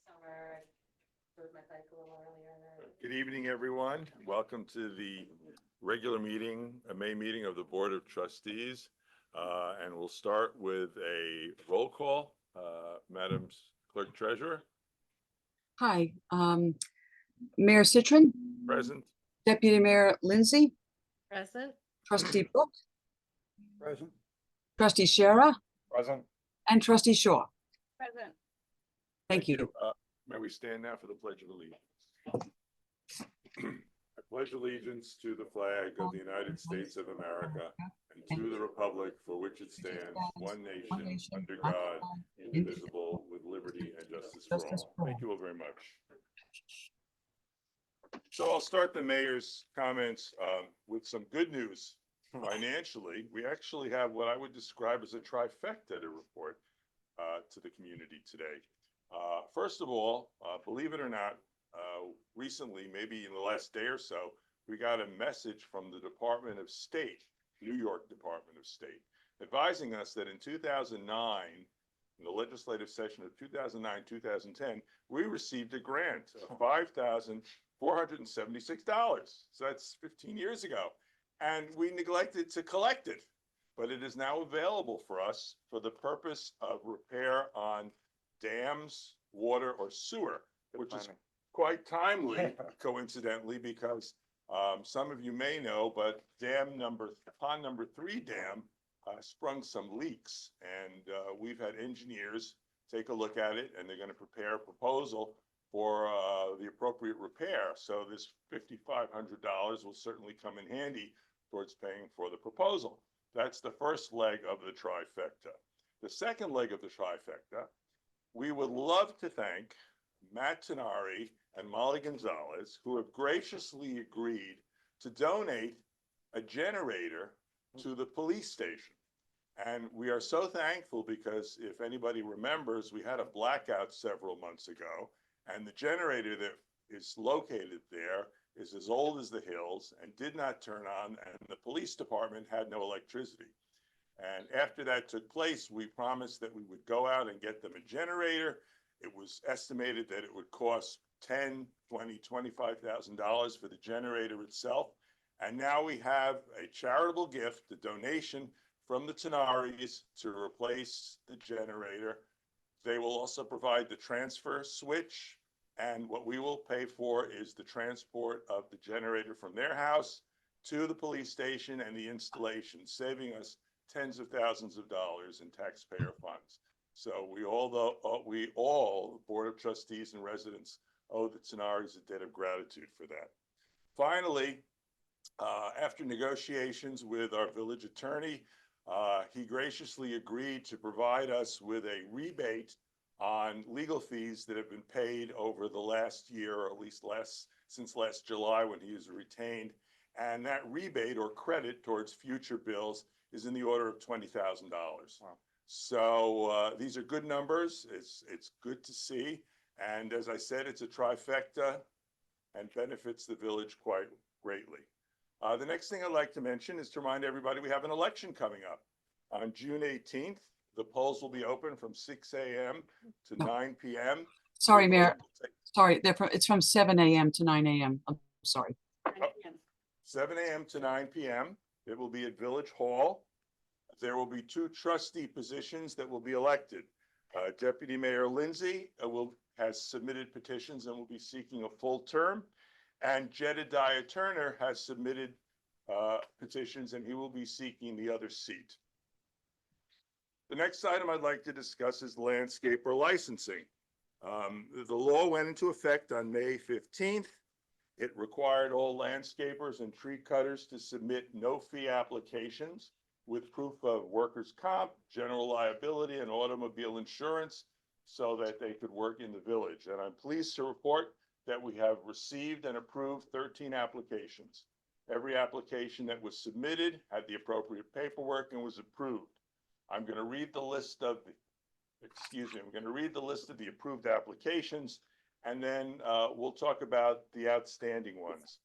summer. I rode my bike a little earlier. Good evening, everyone. Welcome to the regular meeting, a May meeting of the Board of Trustees. And we'll start with a roll call. Madam Clerk Treasurer, Hi, Mayor Citron, present. Deputy Mayor Lindsay, Present. Trustee Book, Present. Trustee Shara, Present. and Trustee Shaw. Present. Thank you. May we stand now for the Pledge of Allegiance? I pledge allegiance to the flag of the United States of America and to the republic for which it stands, one nation, under God, indivisible, with liberty and justice for all. Thank you all very much. So I'll start the mayor's comments with some good news. Financially, we actually have what I would describe as a trifecta to report to the community today. First of all, believe it or not, recently, maybe in the last day or so, we got a message from the Department of State, New York Department of State, advising us that in 2009, in the legislative session of 2009-2010, we received a grant of $5,476. So that's 15 years ago. And we neglected to collect it, but it is now available for us for the purpose of repair on dams, water, or sewer, which is quite timely, coincidentally, because some of you may know, but pond number 3 dam sprung some leaks, and we've had engineers take a look at it, and they're going to prepare a proposal for the appropriate repair. So this $5,500 will certainly come in handy towards paying for the proposal. That's the first leg of the trifecta. The second leg of the trifecta, we would love to thank Matt Tenari and Molly Gonzalez, who have graciously agreed to donate a generator to the police station. And we are so thankful because if anybody remembers, we had a blackout several months ago, and the generator that is located there is as old as the hills and did not turn on, and the police department had no electricity. And after that took place, we promised that we would go out and get them a generator. It was estimated that it would cost $10,000, $20,000, $25,000 for the generator itself. And now we have a charitable gift, a donation from the Tenaris to replace the generator. They will also provide the transfer switch, and what we will pay for is the transport of the generator from their house to the police station and the installation, saving us tens of thousands of dollars in taxpayer funds. So we all, the Board of Trustees and residents, owe the Tenaris a debt of gratitude for that. Finally, after negotiations with our village attorney, he graciously agreed to provide us with a rebate on legal fees that have been paid over the last year, or at least since last July when he was retained. And that rebate or credit towards future bills is in the order of $20,000. Wow. So these are good numbers. It's good to see. And as I said, it's a trifecta and benefits the village quite greatly. The next thing I'd like to mention is to remind everybody we have an election coming up. On June 18th, the polls will be open from 6 a.m. to 9 p.m. Sorry, Mayor. Sorry, it's from 7 a.m. to 9 a.m. I'm sorry. 7 a.m. to 9 p.m. It will be at Village Hall. There will be 2 trustee positions that will be elected. Deputy Mayor Lindsay has submitted petitions and will be seeking a full term. And Jedediah Turner has submitted petitions, and he will be seeking the other seat. The next item I'd like to discuss is landscaper licensing. The law went into effect on May 15th. It required all landscapers and tree cutters to submit no-fee applications with proof of workers' comp, general liability, and automobile insurance so that they could work in the village. And I'm pleased to report that we have received and approved 13 applications. Every application that was submitted had the appropriate paperwork and was approved. I'm going to read the list of the approved applications, and then we'll talk about the outstanding ones.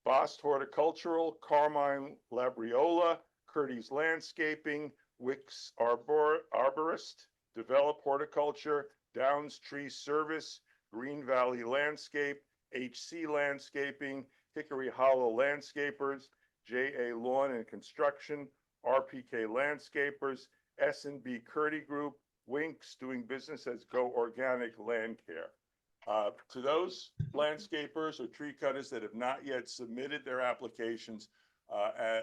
Bost Horticultural, Carmine Labriola, Curtis Landscaping, Wicks Arborist, Develop Horticulture, Downs Tree Service, Green Valley Landscape, HC Landscaping, Hickory Hollow Landscapers, JA Lawn and Construction, RPK Landscapers, S&B Curdy Group, Winks, doing business as Go Organic Land Care. To those landscapers or tree cutters that have not yet submitted their applications,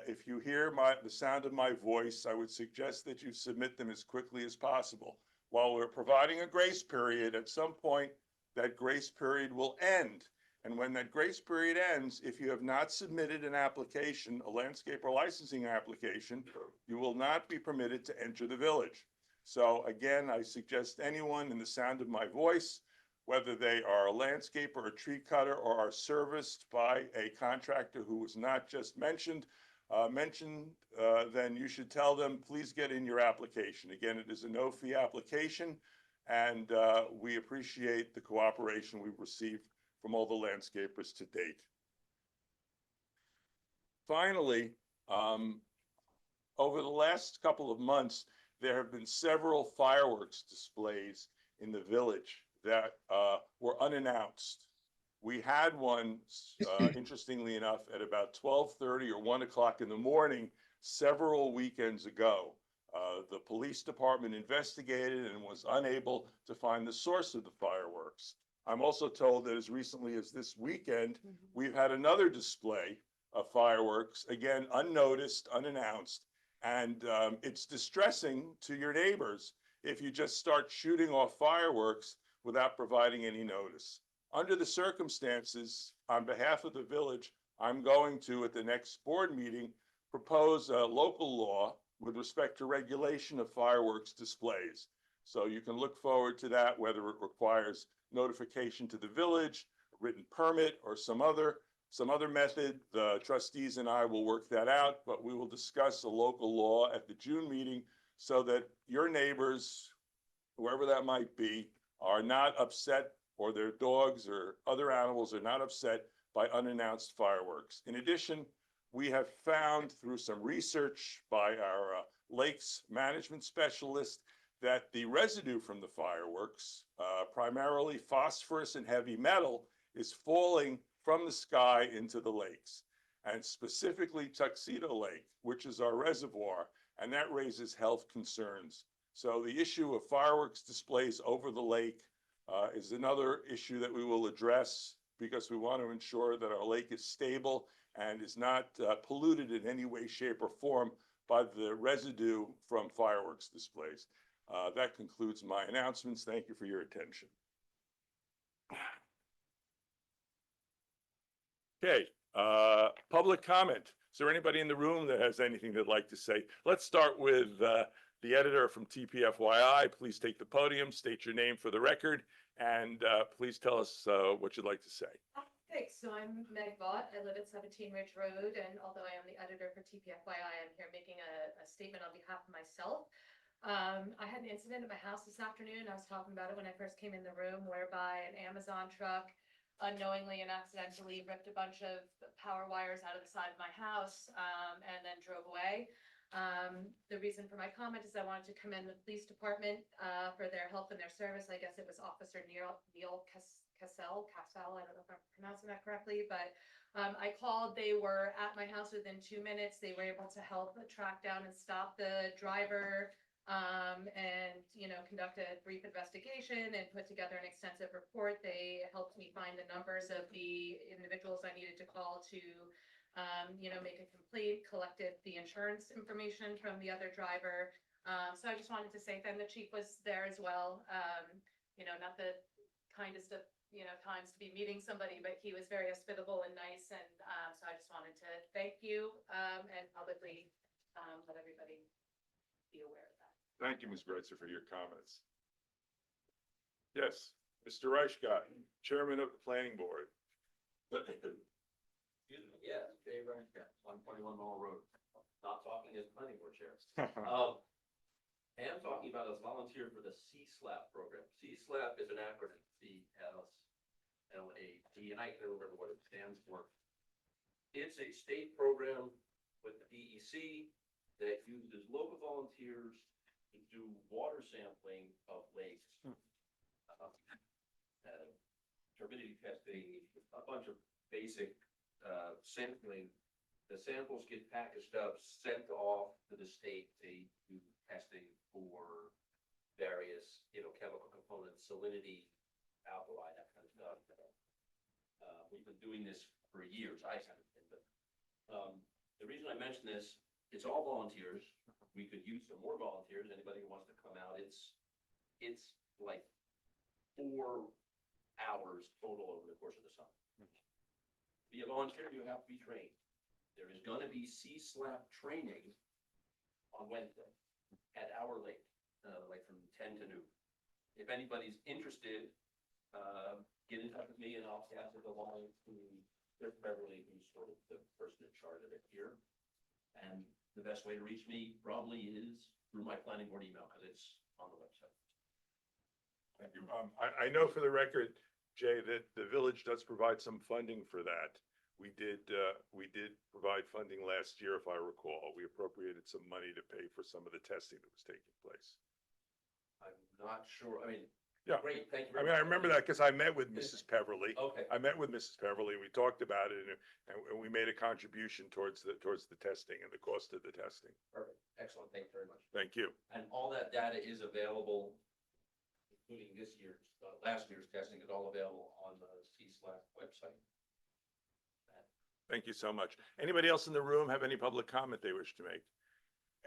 if you hear the sound of my voice, I would suggest that you submit them as quickly as possible. While we're providing a grace period, at some point, that grace period will end. And when that grace period ends, if you have not submitted an application, a landscaper licensing application, you will not be permitted to enter the village. So again, I suggest anyone in the sound of my voice, whether they are a landscaper, a tree cutter, or are serviced by a contractor who was not just mentioned, then you should tell them, please get in your application. Again, it is a no-fee application, and we appreciate the cooperation we've received from all the landscapers to date. Finally, over the last couple of months, there have been several fireworks displays in the village that were unannounced. We had one, interestingly enough, at about 12:30 or 1 o'clock in the morning several weekends ago. The police department investigated and was unable to find the source of the fireworks. I'm also told that as recently as this weekend, we've had another display of fireworks, again, unnoticed, unannounced, and it's distressing to your neighbors if you just start shooting off fireworks without providing any notice. Under the circumstances, on behalf of the village, I'm going to, at the next board meeting, propose a local law with respect to regulation of fireworks displays. So you can look forward to that, whether it requires notification to the village, a written permit, or some other method. The trustees and I will work that out, but we will discuss a local law at the June meeting so that your neighbors, whoever that might be, are not upset, or their dogs or other animals are not upset by unannounced fireworks. In addition, we have found through some research by our lakes management specialist that the residue from the fireworks, primarily phosphorus and heavy metal, is falling from the sky into the lakes, and specifically Tuxedo Lake, which is our reservoir, and that raises health concerns. So the issue of fireworks displays over the lake is another issue that we will address, because we want to ensure that our lake is stable and is not polluted in any way, shape, or form by the residue from fireworks displays. That concludes my announcements. Thank you for your attention. Okay, public comment. Is there anybody in the room that has anything they'd like to say? Let's start with the editor from TPFYI. Please take the podium, state your name for the record, and please tell us what you'd like to say. Thanks. So I'm Meg Vaught. I live at 17 Ridge Road, and although I am the editor for TPFYI, I'm here making a statement on behalf of myself. I had an incident at my house this afternoon. I was talking about it when I first came in the room, whereby an Amazon truck unknowingly and accidentally ripped a bunch of power wires out of the side of my house and then drove away. The reason for my comment is I wanted to commend the police department for their help and their service. I guess it was Officer Neil Cassell, I don't know if I'm pronouncing that correctly, but I called. They were at my house within 2 minutes. They were able to help track down and stop the driver and, conduct a brief investigation and put together an extensive report. They helped me find the numbers of the individuals I needed to call to make a complaint, collected the insurance information from the other driver. So I just wanted to say then the chief was there as well. Not the kindest of, times to be meeting somebody, but he was very hospitable and nice. And so I just wanted to thank you and publicly let everybody be aware of that. Thank you, Ms. Breitzer, for your comments. Yes, Mr. Reichgott, Chairman of the Planning Board. Excuse me, yes, Jay Reichgott, 121 Knoll Road. Not talking as planning board chair. I am talking about as volunteer for the CSLAP program. CSLAP is an acronym, C-S-L-A-P, and I can't remember what it stands for. It's a state program with the DEC that uses local volunteers to do water sampling of lakes. morbidity testing, a bunch of basic, sampling. The samples get packaged up, sent off to the state. They do testing for various, chemical components, salinity, alkali, that kind of stuff. We've been doing this for years. I haven't been, but, the reason I mention this, it's all volunteers. We could use some more volunteers. Anybody who wants to come out, it's like 4 hours total over the course of the summer. To be a volunteer, you have to be trained. There is gonna be C-SLAP training on Wednesday at our lake, like from 10 to noon. If anybody's interested, get in touch with me and I'll pass it along to Chris Beverly, who's sort of the person in charge of it here. And the best way to reach me probably is through my planning board email, because it's on the website. Thank you. I know for the record, Jay, that the village does provide some funding for that. We did provide funding last year, if I recall. We appropriated some money to pay for some of the testing that was taking place. I'm not sure, I mean, Yeah. great, thank you I very mean, I much. remember that because I met with Mrs. Peverly. Okay, I met with Mrs. Peverly, we talked about it, and we made a contribution towards the testing and the cost of the testing. perfect, excellent, thank you very much. Thank you. And all that data is available, including this year's, last year's testing is all available on the C-SLAP website. Thank you so much. Anybody else in the room have any public comment they wish to make?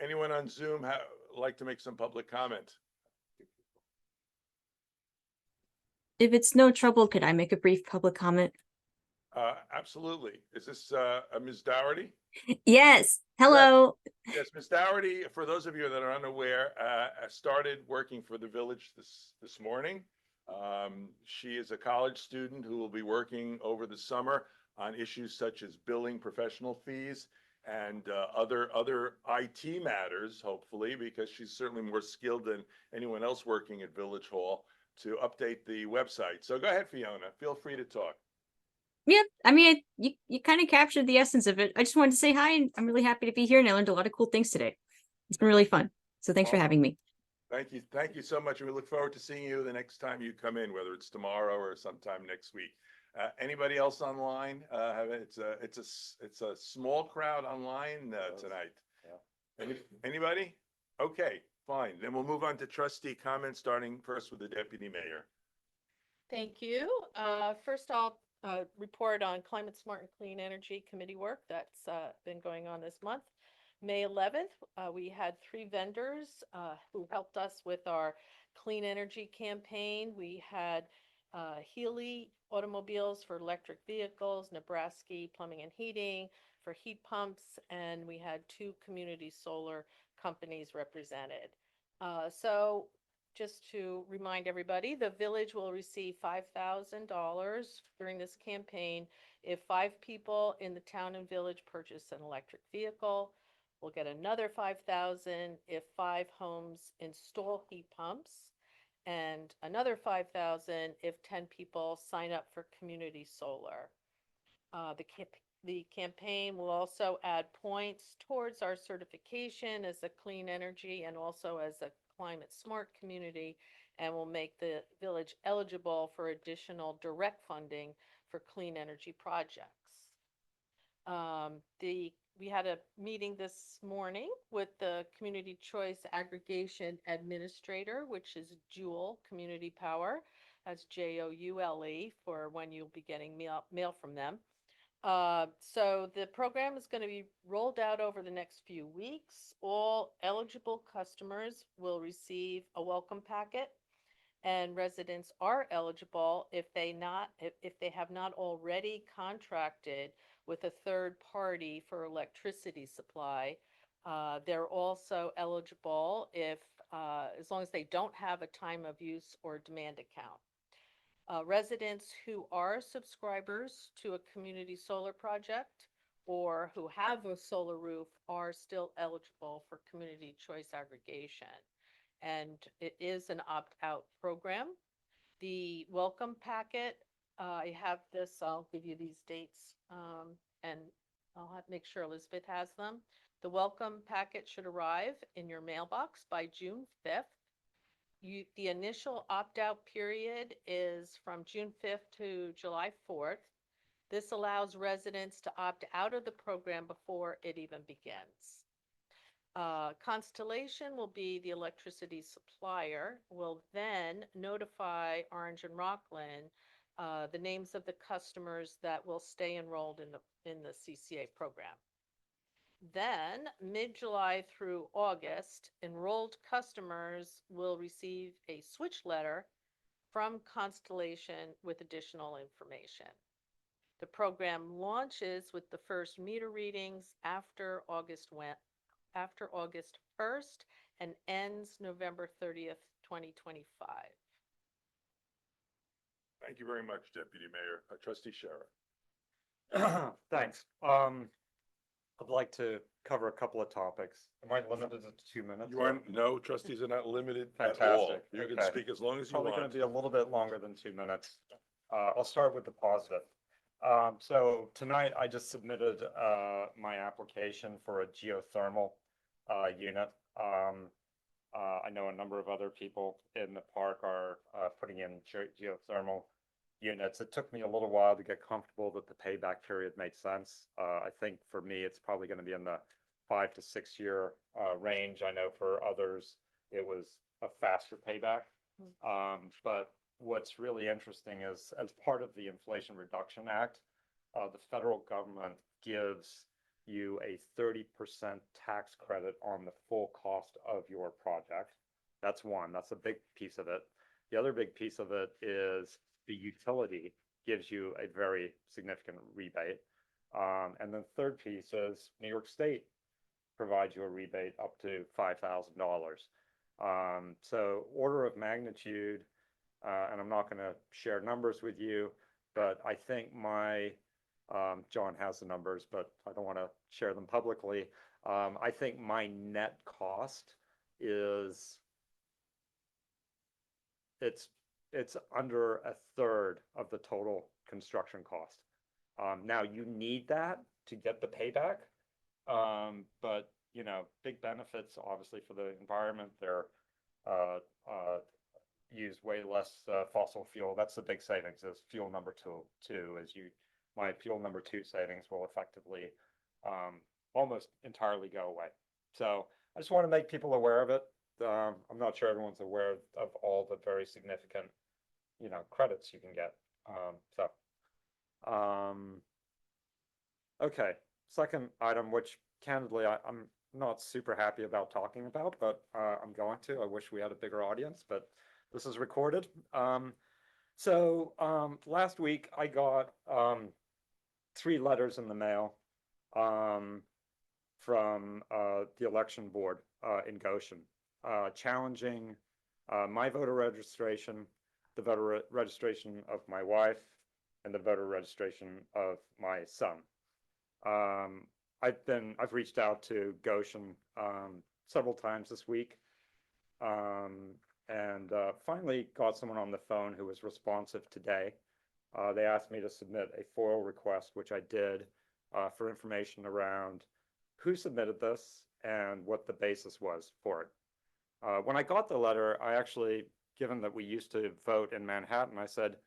Anyone on Zoom like to make some public comment? If it's no trouble, could I make a brief public comment? Absolutely. Is this Ms. Dougherty? Yes, hello. Yes, Ms. Dougherty, for those of you that are unaware, started working for the village this morning. She is a college student who will be working over the summer on issues such as billing professional fees and other IT matters, hopefully, because she's certainly more skilled than anyone else working at Village Hall to update the website. So go ahead, Fiona. Feel free to talk. Yep, I mean, you kind of captured the essence of it. I just wanted to say hi, and I'm really happy to be here, and I learned a lot of cool things today. It's been really fun. So thanks for Awesome. having me. Thank you. Thank you so much. We look forward to seeing you the next time you come in, whether it's tomorrow or sometime next week. Anybody else online? It's a small crowd online tonight. Anybody? Okay, fine. Then we'll move on to trustee comments, starting first with the deputy mayor. Thank you. First, I'll report on Climate Smart and Clean Energy Committee work that's been going on this month. May 11th, we had 3 vendors who helped us with our clean energy campaign. We had Healy Automobiles for electric vehicles, Nebraska Plumbing and Heating for heat pumps, and we had 2 community solar companies represented. So just to remind everybody, the village will receive $5,000 during this campaign if 5 people in the town and village purchase an electric vehicle. We'll get another $5,000 if 5 homes install heat pumps, and another $5,000 if 10 people sign up for community solar. The campaign will also add points towards our certification as a clean energy and also as a climate smart community, and will make the village eligible for additional direct funding for clean energy projects. We had a meeting this morning with the Community Choice Aggregation Administrator, which is Joule Community Power. That's JOULE for when you'll be getting mail from them. So the program is going to be rolled out over the next few weeks. All eligible customers will receive a welcome packet, and residents are eligible if they have not already contracted with a third party for electricity supply. They're also eligible if as long as they don't have a time of use or demand account. Residents who are subscribers to a community solar project or who have a solar roof are still eligible for community choice aggregation. And it is an opt-out program. The welcome packet, I have this, I'll give you these dates, and I'll have to make sure Elizabeth has them. The welcome packet should arrive in your mailbox by June 5th. the initial opt-out period is from June 5th to July 4th. This allows residents to opt out of the program before it even begins. Constellation will be the electricity supplier, will then notify Orange and Rockland the names of the customers that will stay enrolled in the CCA program. Then, mid-July through August, enrolled customers will receive a switch letter from Constellation with additional information. The program launches with the first meter readings after August 1st and ends November 30th, 2025. Thank you very much, Deputy Mayor. Trustee Sheriff. Thanks. I'd like to cover a couple of topics. Am I limited to 2 minutes? You are, no, trustees are not limited at all. Fantastic. You can Okay. speak as long as you Probably going want. to be a little bit longer than 2 minutes. I'll start with the positive. So tonight I just submitted my application for a geothermal unit. I know a number of other people in the park are putting in geothermal units. It took me a little while to get comfortable that the payback period made sense. I think for me, it's probably going to be in the 5 to 6 year range. I know for others, it was a faster payback. But what's really interesting is, as part of the Inflation Reduction Act, the federal government gives you a 30% tax credit on the full cost of your project. That's one. That's a big piece of it. The other big piece of it is the utility gives you a very significant rebate. And then the third piece is New York State provides you a rebate up to $5,000. So order of magnitude, and I'm not going to share numbers with you, but I think John has the numbers, but I don't want to share them publicly. I think my net cost is, it's under a third of the total construction cost. Now you need that to get the payback. But you know, big benefits obviously for the environment. They're use way less fossil fuel. That's the big savings, is fuel number two. My fuel number 2 savings will effectively almost entirely go away. So I just want to make people aware of it. I'm not sure everyone's aware of all the very significant, credits you can get. Okay. Second item, which candidly I'm not super happy about talking about, but I'm going to. I wish we had a bigger audience, but this is recorded. So last week I got 3 letters in the mail from the election board in Goshen, challenging my voter registration, the voter registration of my wife, and the voter registration of my son. I've reached out to Goshen several times this week, and finally got someone on the phone who was responsive today. They asked me to submit a FOIL request, which I did, for information around who submitted this and what the basis was for it. When I got the letter, I actually, given that we used to vote in Manhattan, I said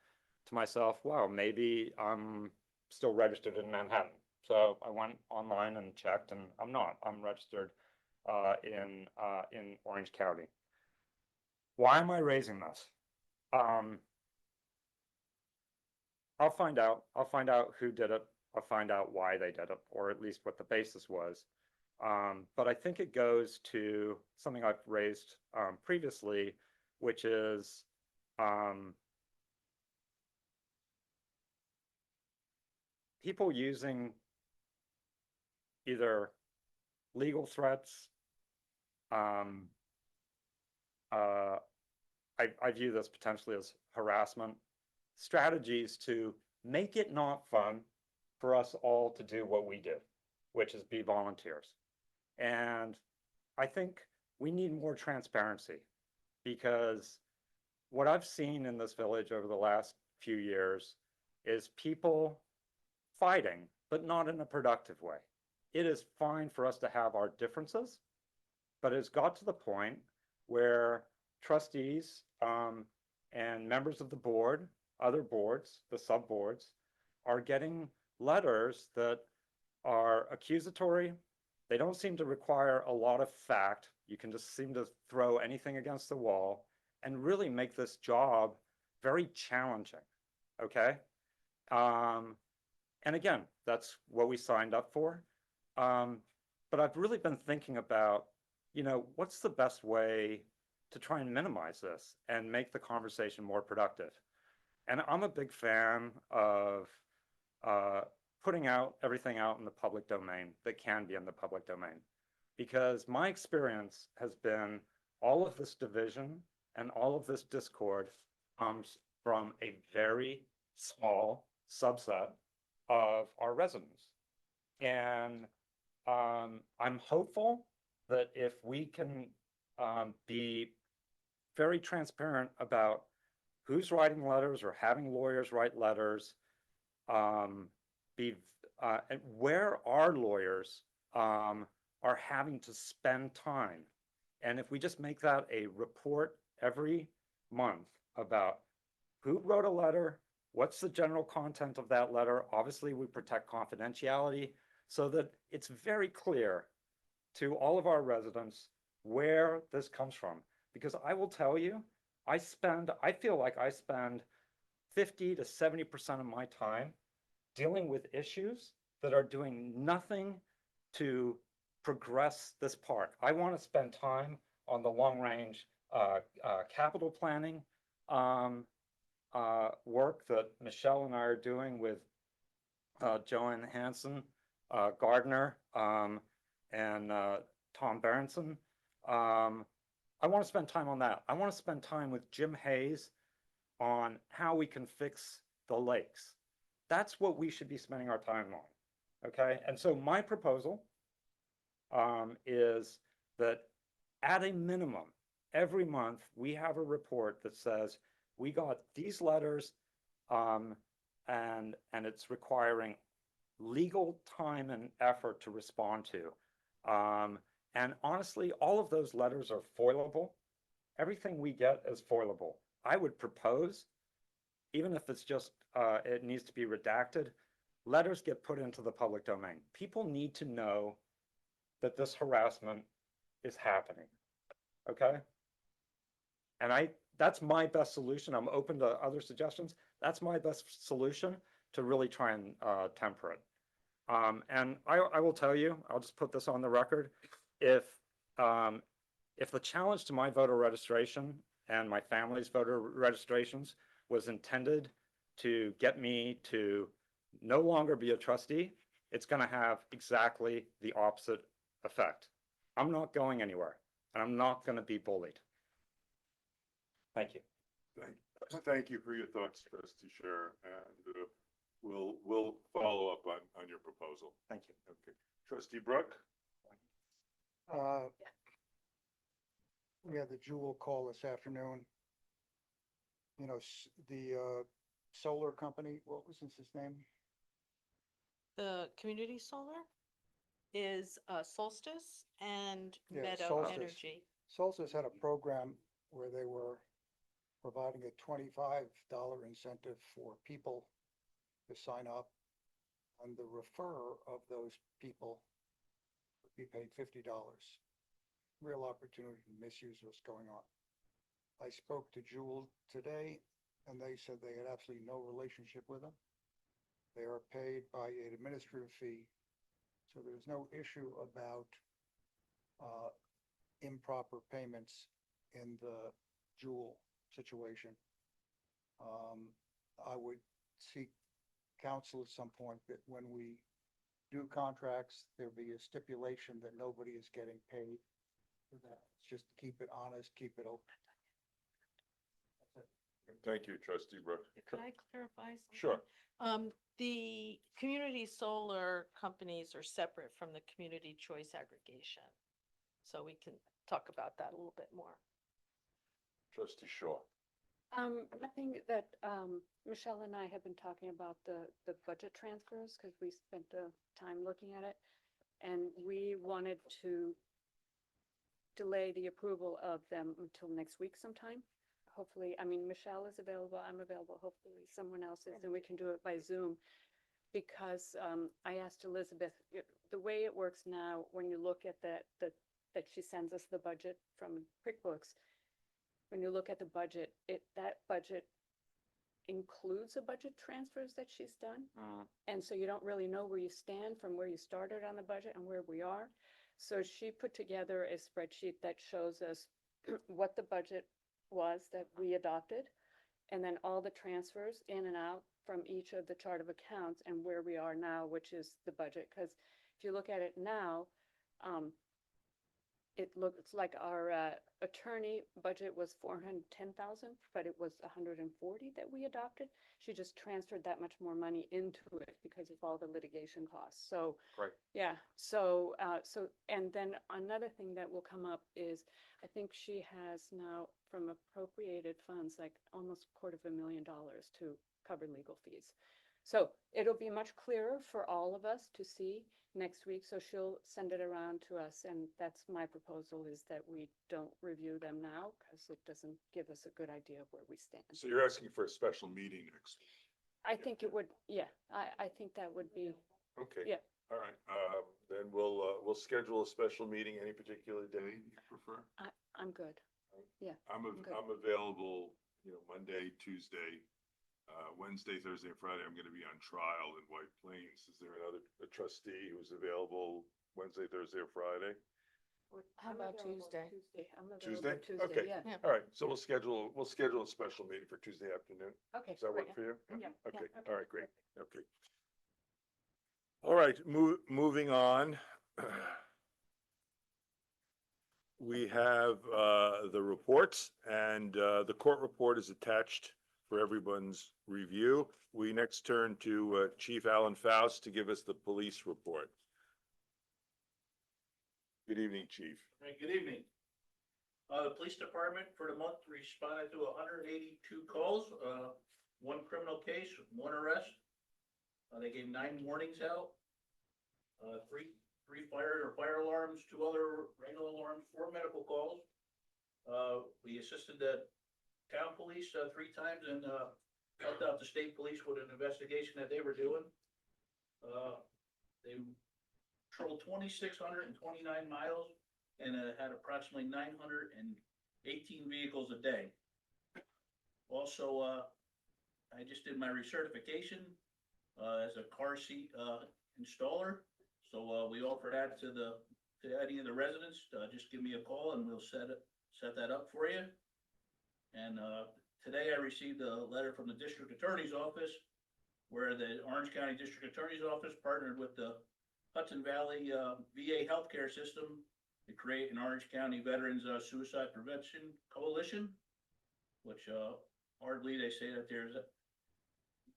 to myself, wow, maybe I'm still registered in Manhattan. So I went online and checked, and I'm not. I'm registered in Orange County. Why am I raising this? I'll find out. I'll find out who did it. I'll find out why they did it, or at least what the basis was. But I think it goes to something I've raised previously, which is people using either legal threats. I view this potentially as harassment, strategies to make it not fun for us all to do what we do, which is be volunteers. And I think we need more transparency, because what I've seen in this village over the last few years is people fighting, but not in a productive way. It is fine for us to have our differences, but it's got to the point where trustees, and members of the board, other boards, the sub-boards, are getting letters that are accusatory. They don't seem to require a lot of fact. You can just seem to throw anything against the wall and really make this job very challenging, okay? And again, that's what we signed up for. But I've really been thinking about, what's the best way to try and minimize this and make the conversation more productive? And I'm a big fan of putting everything out in the public domain that can be in the public domain. Because my experience has been all of this division and all of this discord comes from a very small subset of our residents. And I'm hopeful that if we can be very transparent about who's writing letters or having lawyers write letters, and where our lawyers are having to spend time. And if we just make that a report every month about who wrote a letter, what's the general content of that letter, obviously we protect confidentiality so that it's very clear to all of our residents where this comes from. Because I will tell you, I feel like I spend 50 to 70% of my time dealing with issues that are doing nothing to progress this park. I want to spend time on the long range capital planning work that Michelle and I are doing with Joanne Hanson, Gardner, and Tom Berenson. I want to spend time on that. I want to spend time with Jim Hayes on how we can fix the lakes. That's what we should be spending our time on, okay? And so my proposal is that at a minimum, every month, we have a report that says, we got these letters and it's requiring legal time and effort to respond to. And honestly, all of those letters are foilable. Everything we get is foilable. I would propose, even if it's just, it needs to be redacted, letters get put into the public domain. People need to know that this harassment is happening, okay? And that's my best solution. I'm open to other suggestions. That's my best solution to really try and temper it. And I will tell you, I'll just put this on the record, if the challenge to my voter registration and my family's voter registrations was intended to get me to no longer be a trustee, it's going to have exactly the opposite effect. I'm not going anywhere, and I'm not going to be bullied. Thank you. Thank you for your thoughts, Trustee Scher, and we'll follow up on your proposal. Thank you. Okay. Trustee Brooke? We had the Jewel call this afternoon. The solar company, what was his name? The community solar is Solstice and Yeah, Meadow Solstice. Energy. Solstice had a program where they were providing a $25 incentive for people to sign up, and the referrer of those people would be paid $50. Real opportunity to misuse what's going on. I spoke to Jewel today, and they said they had absolutely no relationship with them. They are paid by an administrative fee, so there's no issue about improper payments in the Jewel situation. I would seek counsel at some point that when we do contracts, there be a stipulation that nobody is getting paid for that. Just keep it honest, keep it open. Thank you, Trustee Brooke. Could I clarify something? Sure. The community solar companies are separate from the community choice aggregation. So we can talk about that a little bit more. Trustee Shaw. Nothing that, Michelle and I have been talking about the budget transfers, because we spent the time looking at it. And we wanted to delay the approval of them until next week sometime. Hopefully, I mean, Michelle is available, I'm available, hopefully someone else is, and we can do it by Zoom. Because I asked Elizabeth, the way it works now, when you look at that she sends us the budget from QuickBooks, when you look at the budget, that budget includes the budget transfers that she's done. And so you don't really know where you stand from where you started on the budget and where we are. So she put together a spreadsheet that shows us what the budget was that we adopted, and then all the transfers in and out from each of the chart of accounts and where we are now, which is the budget. Because if you look at it now, it looks like our attorney budget was 410,000, but it was 140 that we adopted. She just transferred that much more money into it because of all the litigation costs. So, Right. yeah, so, and then another thing that will come up is, I think she has now from appropriated funds, like almost $250,000 to cover legal fees. So it'll be much clearer for all of us to see next week, so she'll send it around to us, and that's my proposal, is that we don't review them now, because it doesn't give us a good idea of where we stand. So you're asking for a special meeting next week? I think it would, yeah, I think that would be, Okay. Yeah. All right, then we'll schedule a special meeting any particular day you prefer? I'm good. I'm Okay. available, Monday, Tuesday, Wednesday, Thursday, and Friday. I'm gonna be on trial in White Plains. Is there a trustee who's available Wednesday, Thursday, or Friday? How I'm about available Tuesday? I'm available Tuesday? Tuesday, Okay. yeah. All right, so we'll schedule a special meeting for Tuesday afternoon. Okay. Does that great. work for you? Yeah. Okay, yeah, all right, great, okay. All right, moving on. We have the reports, and the court report is attached for everyone's review. We next turn to Chief Alan Faust to give us the police report. Good evening, Chief. Hey, good evening. The police department for the month responded to 182 calls, one criminal case, one arrest. They gave 9 warnings out, three fire alarms, 2 other regular alarms, 4 medical calls. We assisted the town police 3 times and helped out the state police with an investigation that they were doing. They patrolled 2,629 miles and had approximately 918 vehicles a day. Also, I just did my recertification as a car seat installer. So we offer that to any of the residents. Just give me a call and we'll set that up for you. And today I received a letter from the district attorney's office where the Orange County District Attorney's Office partnered with the Hudson Valley VA healthcare system to create an Orange County Veterans Suicide Prevention Coalition, which hardly they say that there's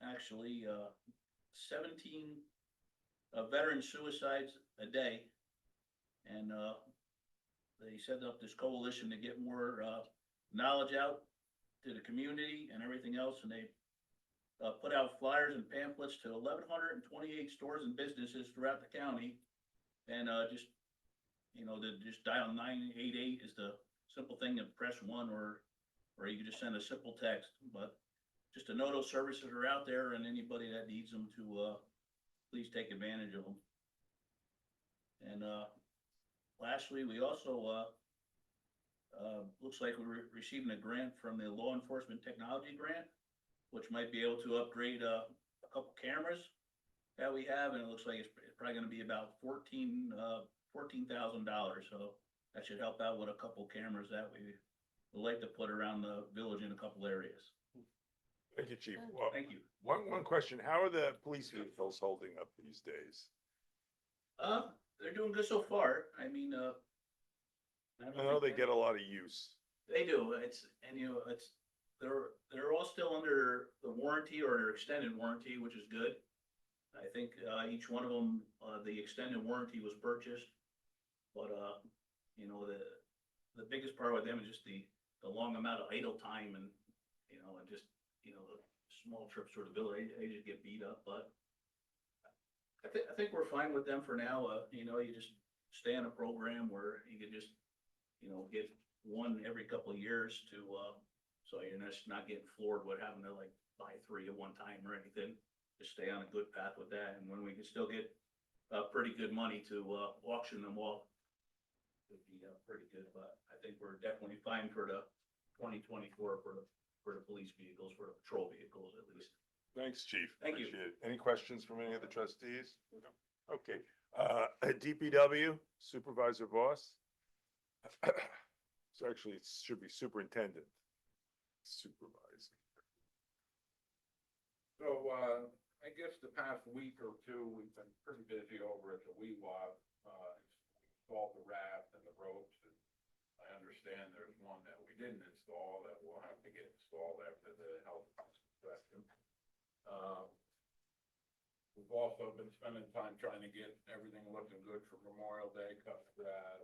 actually 17 veteran suicides a day, and they set up this coalition to get more knowledge out to the community and everything else, and they put out flyers and pamphlets to 1,128 stores and businesses throughout the county, and just dial 988 is the simple thing, to press 1, or you can just send a simple text. But just to know those services are out there, and anybody that needs them to please take advantage of them. And lastly, we also looks like we're receiving a grant from the Law Enforcement Technology Grant, which might be able to upgrade a couple cameras that we have, and it looks like it's probably going to be about $14,000. So that should help out with a couple cameras that we would like to put around the village in a couple areas. Thank you, Chief. Well, Thank you. one question, how are the police vehicles holding up these days? They're doing good so far. I mean, I know they get a lot of use. They do. They're all still under the warranty or their extended warranty, which is good. I think each one of them, the extended warranty was purchased, but the biggest part with them is just the long amount of idle time, and the small trips to the village. They just get beat up, but I think we're fine with them for now. You just stay on a program where you can just get one every couple of years to, so you're just not getting floored with having to like buy 3 at one time or anything. Just stay on a good path with that, and when we can still get, pretty good money to, auction them off, it'd be, pretty good, but I think we're definitely fine for the 2024 for the police vehicles, for the patrol vehicles at least. Thanks, chief. Thank you. Appreciate it. Any questions from any of the trustees? No. Okay, DPW Supervisor Voss? So actually, it should be superintendent. Supervisor. So, I guess the past week or two, we've been pretty busy over at the WEWA, installed the raft and the ropes. And I understand there's one that we didn't install that will have to get installed after the health inspection. We've also been spending time trying to get everything looking good for Memorial Day, cutting grass,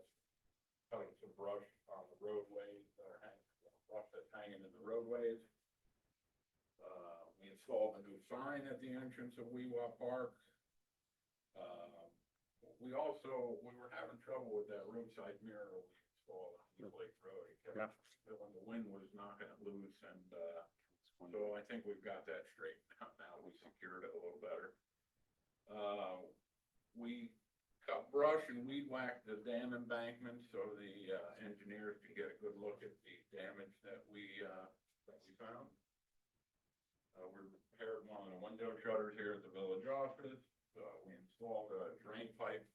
cutting some brush on the roadways that are brush that's hanging in the roadways. We installed a new sign at the entrance of WEWA Park. We were having trouble with that roadside mirror we installed on East Lake Road. It kept, when the wind was knocking it loose, and, so I think we've got that straightened out now. We secured it a little better. We cut brush and weed whacked the dam embankment so the, engineers can get a good look at the damage that we found. We repaired one of the window shutters here at the village office. We installed a drain pipe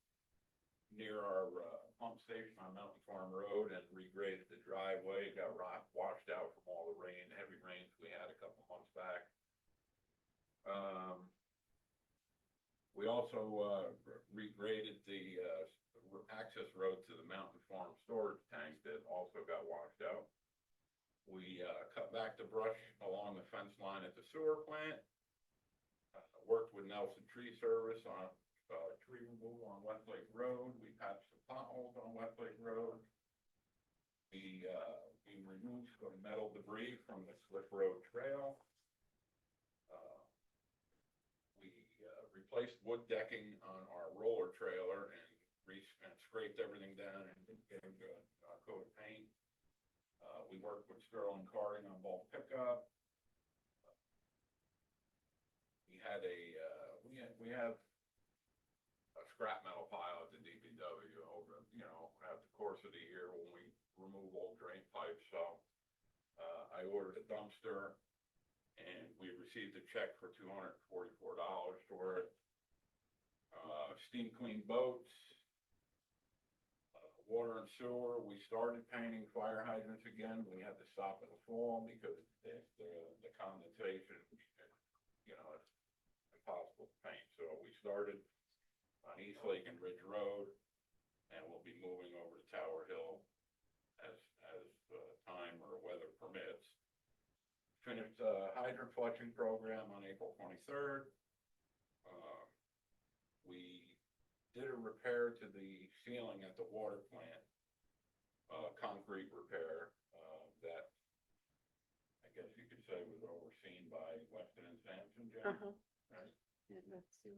near our, pump station on Mountain Farm Road and regraded the driveway. It got washed out from all the heavy rains we had a couple months back. We also, regraded the, access road to the Mountain Farm storage tank that also got washed out. We, cut back the brush along the fence line at the sewer plant. Worked with Nelson Tree Service on, tree removal on Westlake Road. We patched some potholes on Westlake Road. We removed some metal debris from the Slip Road Trail. We replaced wood decking on our roller trailer and scraped everything down and gave it a coat of paint. We worked with Sterling Carting on both pickup. We have a scrap metal pile at the DPW over, at the course of the year when we remove old drain pipes. So, I ordered a dumpster and we received a check for $244 for it. Steam clean boats, water and sewer. We started painting fire hydrants again. We had to stop in the fall because the condensation, it's impossible to paint. So we started on East Lake and Ridge Road, and we'll be moving over to Tower Hill as time or weather permits. Finished a hydrant flushing program on April 23rd. We did a repair to the ceiling at the water plant, concrete repair, that I guess you could say was overseen by Weston and Sampson, Jen. Right? Yeah, that's the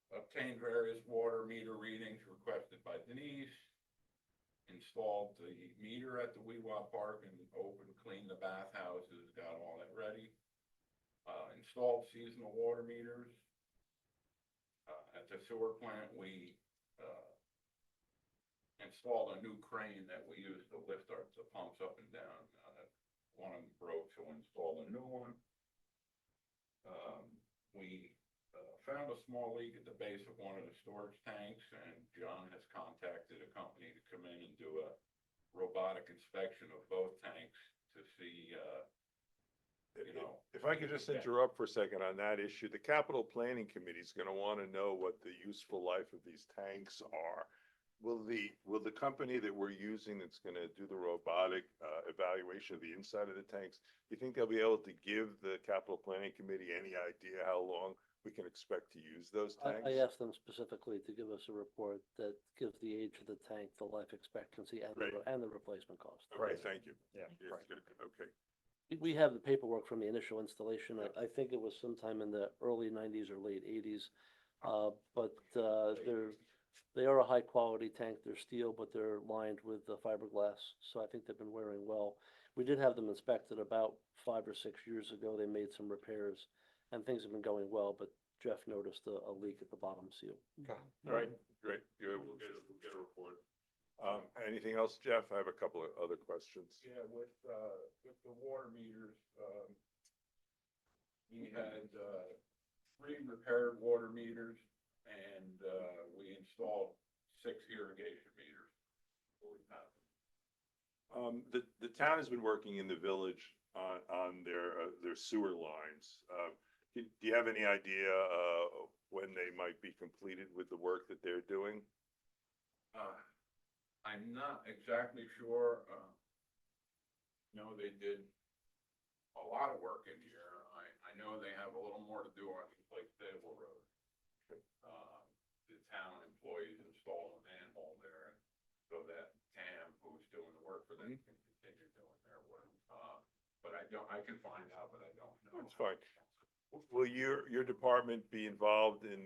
Obtained various water meter readings requested by Denise. Installed the meter at the WEWA Park and cleaned the bathhouses, got all that ready. Installed seasonal water meters. At the sewer plant, we installed a new crane that we use to lift the pumps up and down. One of them broke, so we installed a new one. We found a small leak at the base of one of the storage tanks, and John has contacted a company to come in and do a robotic inspection of both tanks to see, If I could just interrupt for a second on that issue, the capital planning committee is gonna wanna know what the useful life of these tanks are. Will the company that we're using that's gonna do the robotic, evaluation of the inside of the tanks, do you think they'll be able to give the capital planning committee any idea how long we can expect to use those tanks? I asked them specifically to give us a report that gives the age of the tank, the life expectancy, and Right. and the replacement cost. Okay, thank you. Yeah. Yeah, good, okay. We have the paperwork from the initial installation. I think it was sometime in the early 90s or late 80s. But They are a high quality tank. They're steel, but they're lined with fiberglass. So I think they've been wearing well. We did have them inspected about 5 or 6 years ago. They made some repairs and things have been going well, but Jeff noticed a leak at the bottom seal. All right, great, good, we'll get a report. Anything else, Jeff? I have a couple of other questions. Yeah, with the water meters, we had, 3 repaired water meters and, we installed 6 irrigation meters. The town has been working in the village on their sewer lines. Do you have any idea, when they might be completed with the work that they're doing? I'm not exactly sure, no, they did a lot of work in here. I know they have a little more to do on Lake Stable Road. The town employees installed a manhole there so that Tam, who's doing the work for them, can continue doing their work. But I can find out, but I don't know. That's fine. Will your department be involved in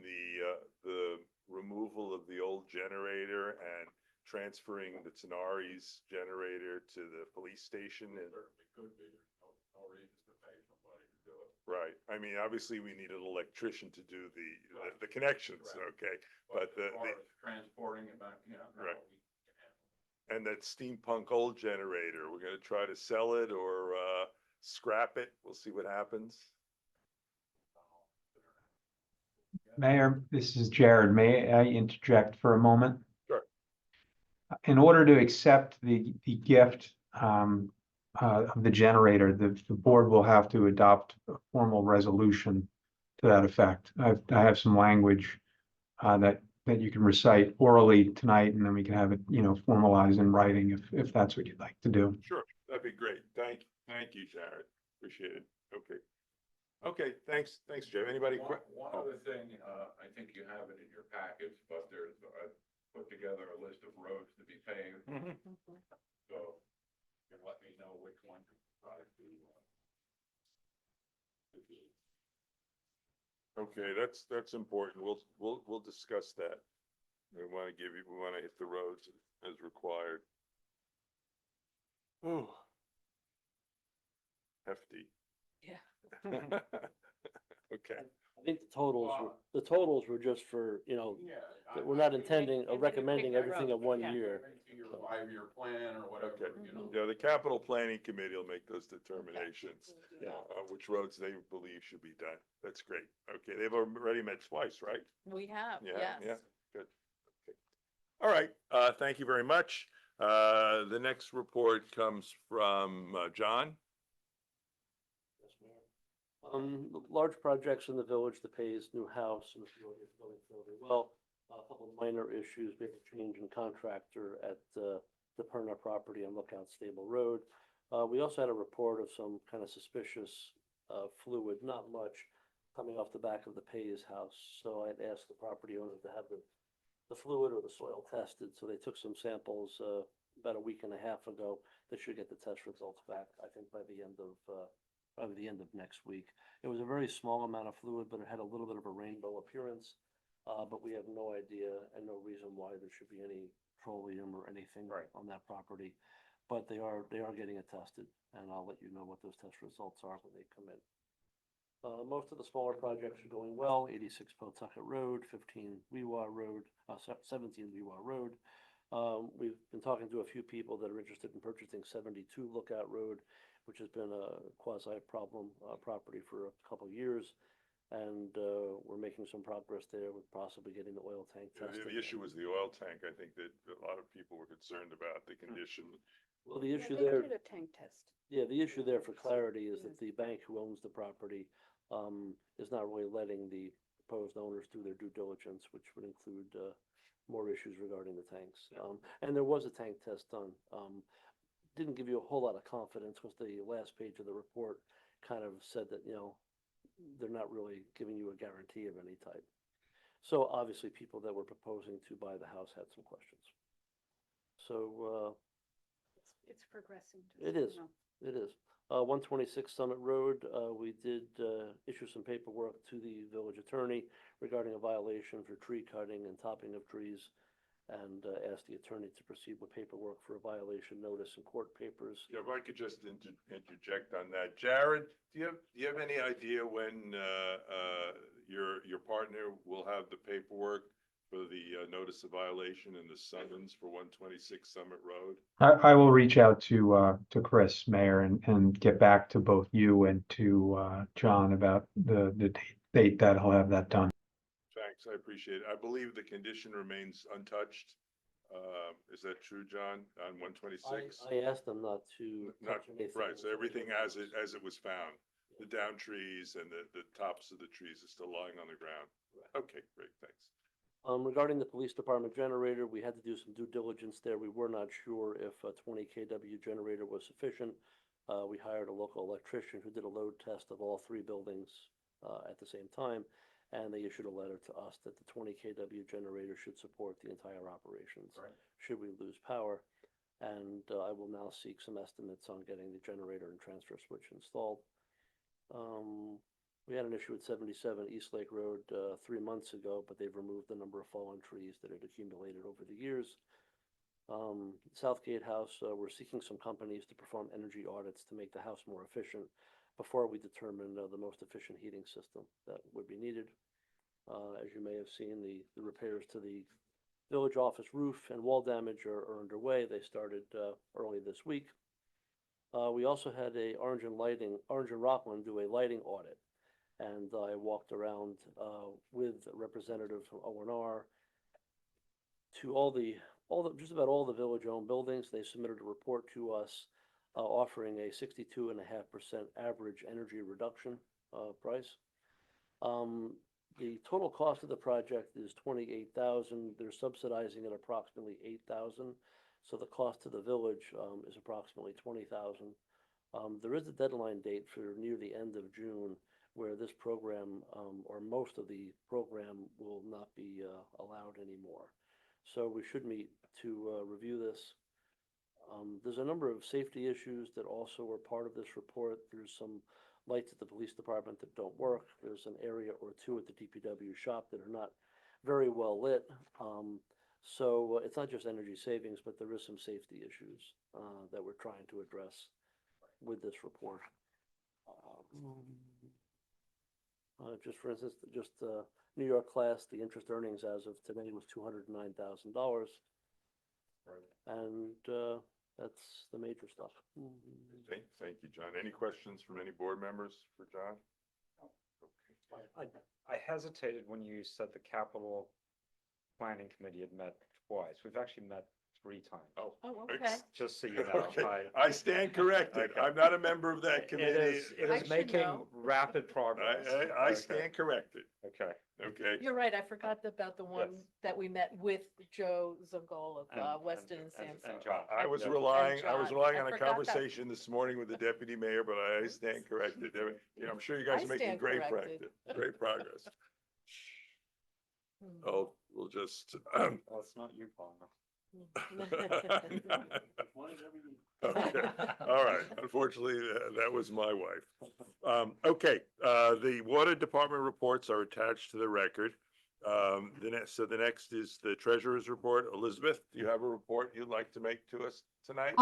the removal of the old generator and transferring the Tenari's generator to the police station? It certainly could be, there's no reason to pay somebody to do it. Right, I mean, obviously, we need an electrician to do the connections, Right. okay? But as far as transporting it back, no, Right. we can handle it. and that steampunk old generator, we're gonna try to sell it or, scrap it, we'll see what happens. Mayor, this is Jared. May I interject for a moment? Sure. In order to accept the gift of the generator, the board will have to adopt a formal resolution to that effect. I have some language that you can recite orally tonight, and then we can have it, formalized in writing if that's what you'd like to do. Sure, that'd be great, thank you, Jared, appreciate it, okay. Okay, thanks, Jeff, anybody? One other thing, I think you have it in your packets, but there's, I put together a list of roads to be paved. So you can let me know which one to try to do. Okay, that's important. We'll discuss that. We want to hit the roads as required. Ooh. Hefty. Yeah. Okay, I think the totals were just for, Yeah. that we're not intending or recommending everything in one year. To your 5-year plan or whatever, yeah, the capital planning committee will make those determinations, Yeah. which roads they believe should be done. That's great. Okay, they've already met twice, right? We have, Yeah, yes. yeah, good. Okay. All right, thank you very much. The next report comes from, John. Large projects in the village, the Pays new house, and a few others going fairly well. A couple of minor issues, maybe change in contractor at the Perna property on Lookout Stable Road. We also had a report of some kind of suspicious fluid, not much, coming off the back of the Pays house. So I'd asked the property owner to have the fluid or the soil tested. So they took some samples about a week and a half ago. They should get the test results back, I think, by the end of next week. It was a very small amount of fluid, but it had a little bit of a rainbow appearance. But we have no idea and no reason why there should be any petroleum or anything on that property. But they are getting it tested, and I'll let you know what those test results are when they come in. Most of the smaller projects are going well. 86 Pawtucket Road, 15 Weewa Road, 17 Weewa Road. We've been talking to a few people that are interested in purchasing 72 Lookout Road, which has been a quasi-problem property for a couple of years. And we're making some progress there with possibly getting the oil tank tested. The issue was the oil tank. I think that a lot of people were concerned about the condition. Well, the issue They there, did a tank test. yeah, the issue there for clarity is that the bank who owns the property is not really letting the proposed owners do their due diligence, which would include more issues regarding the tanks. And there was a tank test done. Didn't give you a whole lot of confidence because the last page of the report kind of said that, they're not really giving you a guarantee of any type. So obviously people that were proposing to buy the house had some questions. So It's progressing. it is. It is. 126 Summit Road, we did issue some paperwork to the village attorney regarding a violation for tree cutting and topping of trees, and asked the attorney to proceed with paperwork for a violation notice and court papers. Yeah, if I could just interject on that. Jared, do you have any idea when, your partner will have the paperwork for the, notice of violation and the summons for 126 Summit Road? I will reach out to Chris, Mayor, and get back to both you and to, John about the date that he'll have that done. Thanks, I appreciate it. I believe the condition remains untouched. Is that true, John, on 126? I asked them not to. Not, touch anything right, so until everything the as it was found, the down trees and the tops of the trees are still lying on the ground. Okay, great, thanks. Regarding the police department generator, we had to do some due diligence there. We were not sure if a 20 kW generator was sufficient. We hired a local electrician who did a load test of all three buildings at the same time, and they issued a letter to us that the 20 kW generator should support the entire operations, should we lose power. And I will now seek some estimates on getting the generator and transfer switch installed. We had an issue at 77 East Lake Road 3 months ago, but they've removed the number of fallen trees that had accumulated over the years. Southgate House, we're seeking some companies to perform energy audits to make the house more efficient before we determine the most efficient heating system that would be needed. As you may have seen, the repairs to the village office roof and wall damage are underway. They started early this week. We also had a Orange and Rockland do a lighting audit. And I walked around with representatives from O&R to just about all the village-owned buildings. They submitted a report to us offering a 62.5% average energy reduction price. The total cost of the project is $28,000. They're subsidizing at approximately $8,000. So the cost to the village is approximately $20,000. There is a deadline date for near the end of June where this program, or most of the program, will not be allowed anymore. So we should meet to review this. There's a number of safety issues that also are part of this report. There's some lights at the police department that don't work. There's an area or two at the DPW shop that are not very well lit. So it's not just energy savings, but there is some safety issues that we're trying to address with this report. Just for instance, New York class, the interest earnings as of today was $209,000. And that's the major stuff. Thank you, John. Any questions from any board members for John? I hesitated when you said the capital planning committee had met twice. We've actually met 3 times. Oh, okay. Just so you know. Okay, I stand corrected. Okay. I'm not a member of that committee. It I is should making know. rapid progress. I Okay. stand corrected, Okay. okay? You're right, I forgot about the one Yes. that we met with Joe Zungol of And- Weston and- and and Sampson. John. I was Yeah. relying John. on I a forgot that. conversation this morning with the deputy mayor, but I stand corrected. You know, I'm sure you guys I are making stand great corrected. great progress. Hmm. Oh, we'll just. Well, it's not you, Paul. Okay, all right. Unfortunately, that was my wife. Okay, the water department reports are attached to the record. So the next is the treasurer's report. Elizabeth, do you have a report you'd like to make to us tonight?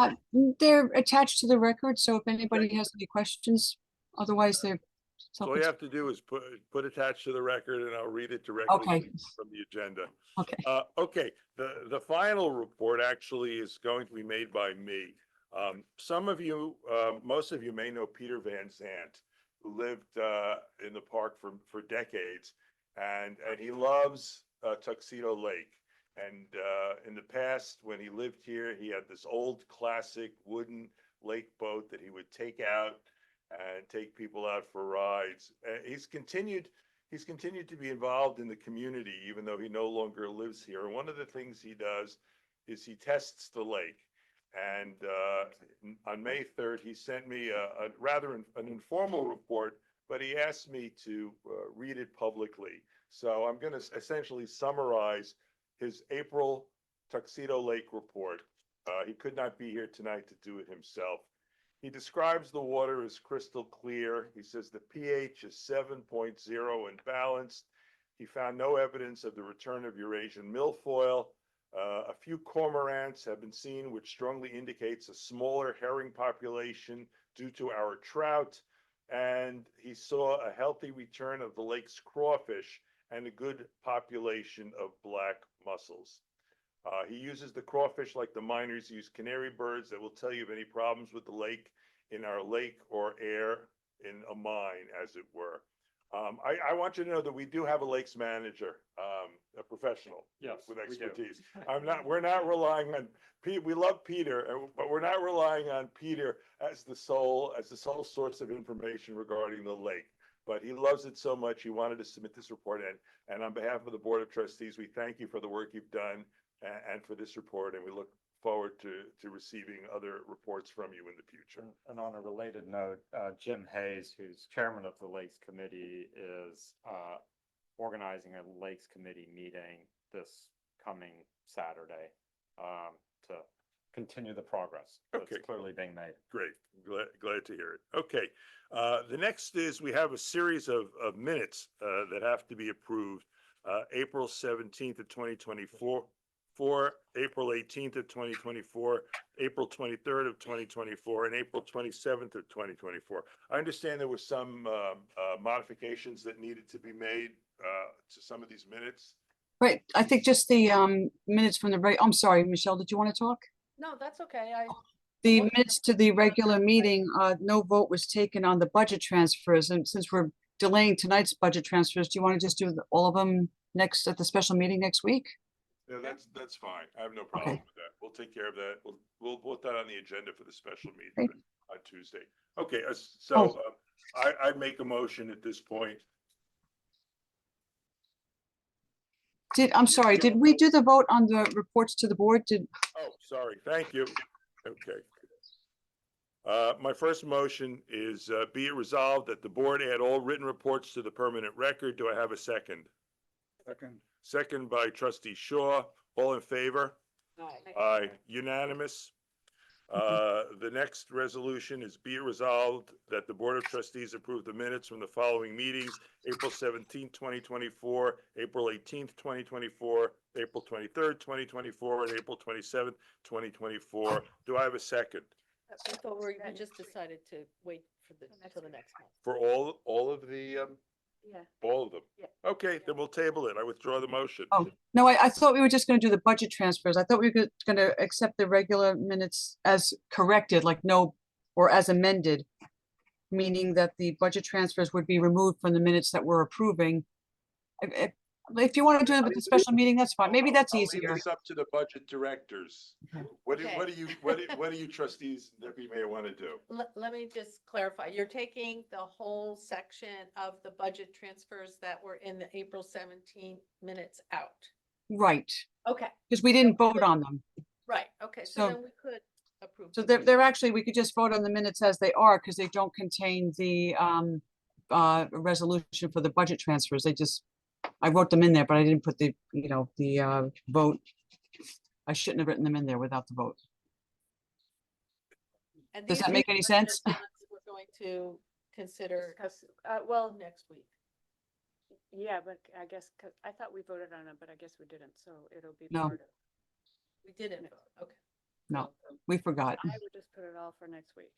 They're attached to the record, so if anybody has any questions, otherwise they're. So all you have to do is put attached to the record and I'll read it directly Okay. from the agenda. Okay. Okay, the final report actually is going to be made by me. Some of you, most of you may know Peter Van Zandt, who lived in the park for decades, and he loves Tuxedo Lake. And in the past, when he lived here, he had this old classic wooden lake boat that he would take out and take people out for rides. He's continued to be involved in the community, even though he no longer lives here. And one of the things he does is he tests the lake. And on May 3rd, he sent me a rather an informal report, but he asked me to read it publicly. So I'm going to essentially summarize his April Tuxedo Lake report. He could not be here tonight to do it himself. He describes the water as crystal clear. He says the pH is 7.0 and balanced. He found no evidence of the return of Eurasian milfoil. A few cormorants have been seen, which strongly indicates a smaller herring population due to our trout. And he saw a healthy return of the lake's crawfish and a good population of black mussels. He uses the crawfish like the miners use canary birds that will tell you of any problems with the lake in our lake or air in a mine, as it were. I want you to know that we do have a lakes manager, a professional. Yes, With we do. expertise. We're not relying on Pete, we love Peter, but we're not relying on Peter as the sole source of information regarding the lake. But he loves it so much, he wanted to submit this report in. And on behalf of the Board of Trustees, we thank you for the work you've done and for this report, and we look forward to receiving other reports from you in the future. And on a related note, Jim Hayes, who's chairman of the Lakes Committee, is organizing a Lakes Committee meeting this coming Saturday to continue the progress that's Okay. clearly being made. Great, glad to hear it. Okay, the next is we have a series of minutes that have to be approved. April 17th of 2024, April 18th of 2024, April 23rd of 2024, and April 27th of 2024. I understand there were some modifications that needed to be made to some of these minutes. Right, I think just the minutes from the I'm sorry, Michelle, did you want to talk? No, that's okay. The minutes to the regular meeting, no vote was taken on the budget transfers, and since we're delaying tonight's budget transfers, do you want to just do all of them next at the special meeting next week? Yeah, that's fine. I have no problem with that. We'll take care of that. We'll put that on the agenda for the special meeting Okay. on Tuesday. Okay, so Oh. I'd make a motion at this point. I'm sorry, did we do the vote on the reports to the board? Oh, sorry. Thank you. Okay. My first motion is be it resolved that the board add all written reports to the permanent record. Do I have a second? Second. Second by trustee Shaw. All in favor? Aye, unanimous. The next resolution is be it resolved that the Board of Trustees approve the minutes from the following meetings: April 17th, 2024, April 18th, 2024, April 23rd, 2024, and April 27th, 2024. Do I have a second? I thought we just decided to wait for till the next month. For all of the, Yeah. all of them? Yeah. Okay, then we'll table it. I withdraw the motion. Oh, no, I thought we were just gonna do the budget transfers. I thought we were gonna accept the regular minutes as corrected, like no, or as amended. Meaning that the budget transfers would be removed from the minutes that we're approving. If you want to do it with the special meeting, that's fine. Maybe that's I'll leave easier. this up to the budget directors. What do you trustees, Deputy Mayor, want to do? Let me just clarify. You're taking the whole section of the budget transfers that were in the April 17 minutes out. Right, Okay, because we didn't vote on them. right. Okay, so So- then we could approve. So them. they're actually, we could just vote on the minutes as they are because they don't contain the resolution for the budget transfers. I wrote them in there, but I didn't put the vote. I shouldn't have written them in there without the vote. And Does these that make any are sense? the ones We're going to consider Discuss, well, next week. yeah, but I guess, I thought we voted on it, but I guess we didn't, so it'll be No. part of. We didn't vote. Okay. No, we forgot. I would just put it all for next week,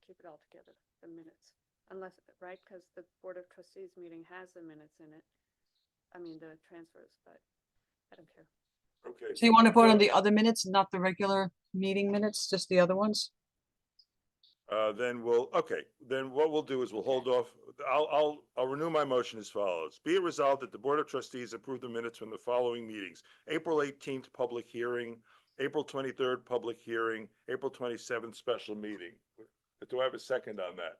keep it all together, the minutes, unless, right, because the Board of Trustees meeting has the minutes in it. I mean, the transfers, but I don't care. Okay. So you want to vote on the other minutes, not the regular meeting minutes, just the other ones? Then what we'll do is we'll hold off. I'll renew my motion as follows. Be it resolved that the Board of Trustees approve the minutes from the following meetings: April 18th, public hearing; April 23rd, public hearing; April 27th, special meeting. Do I have a second on that?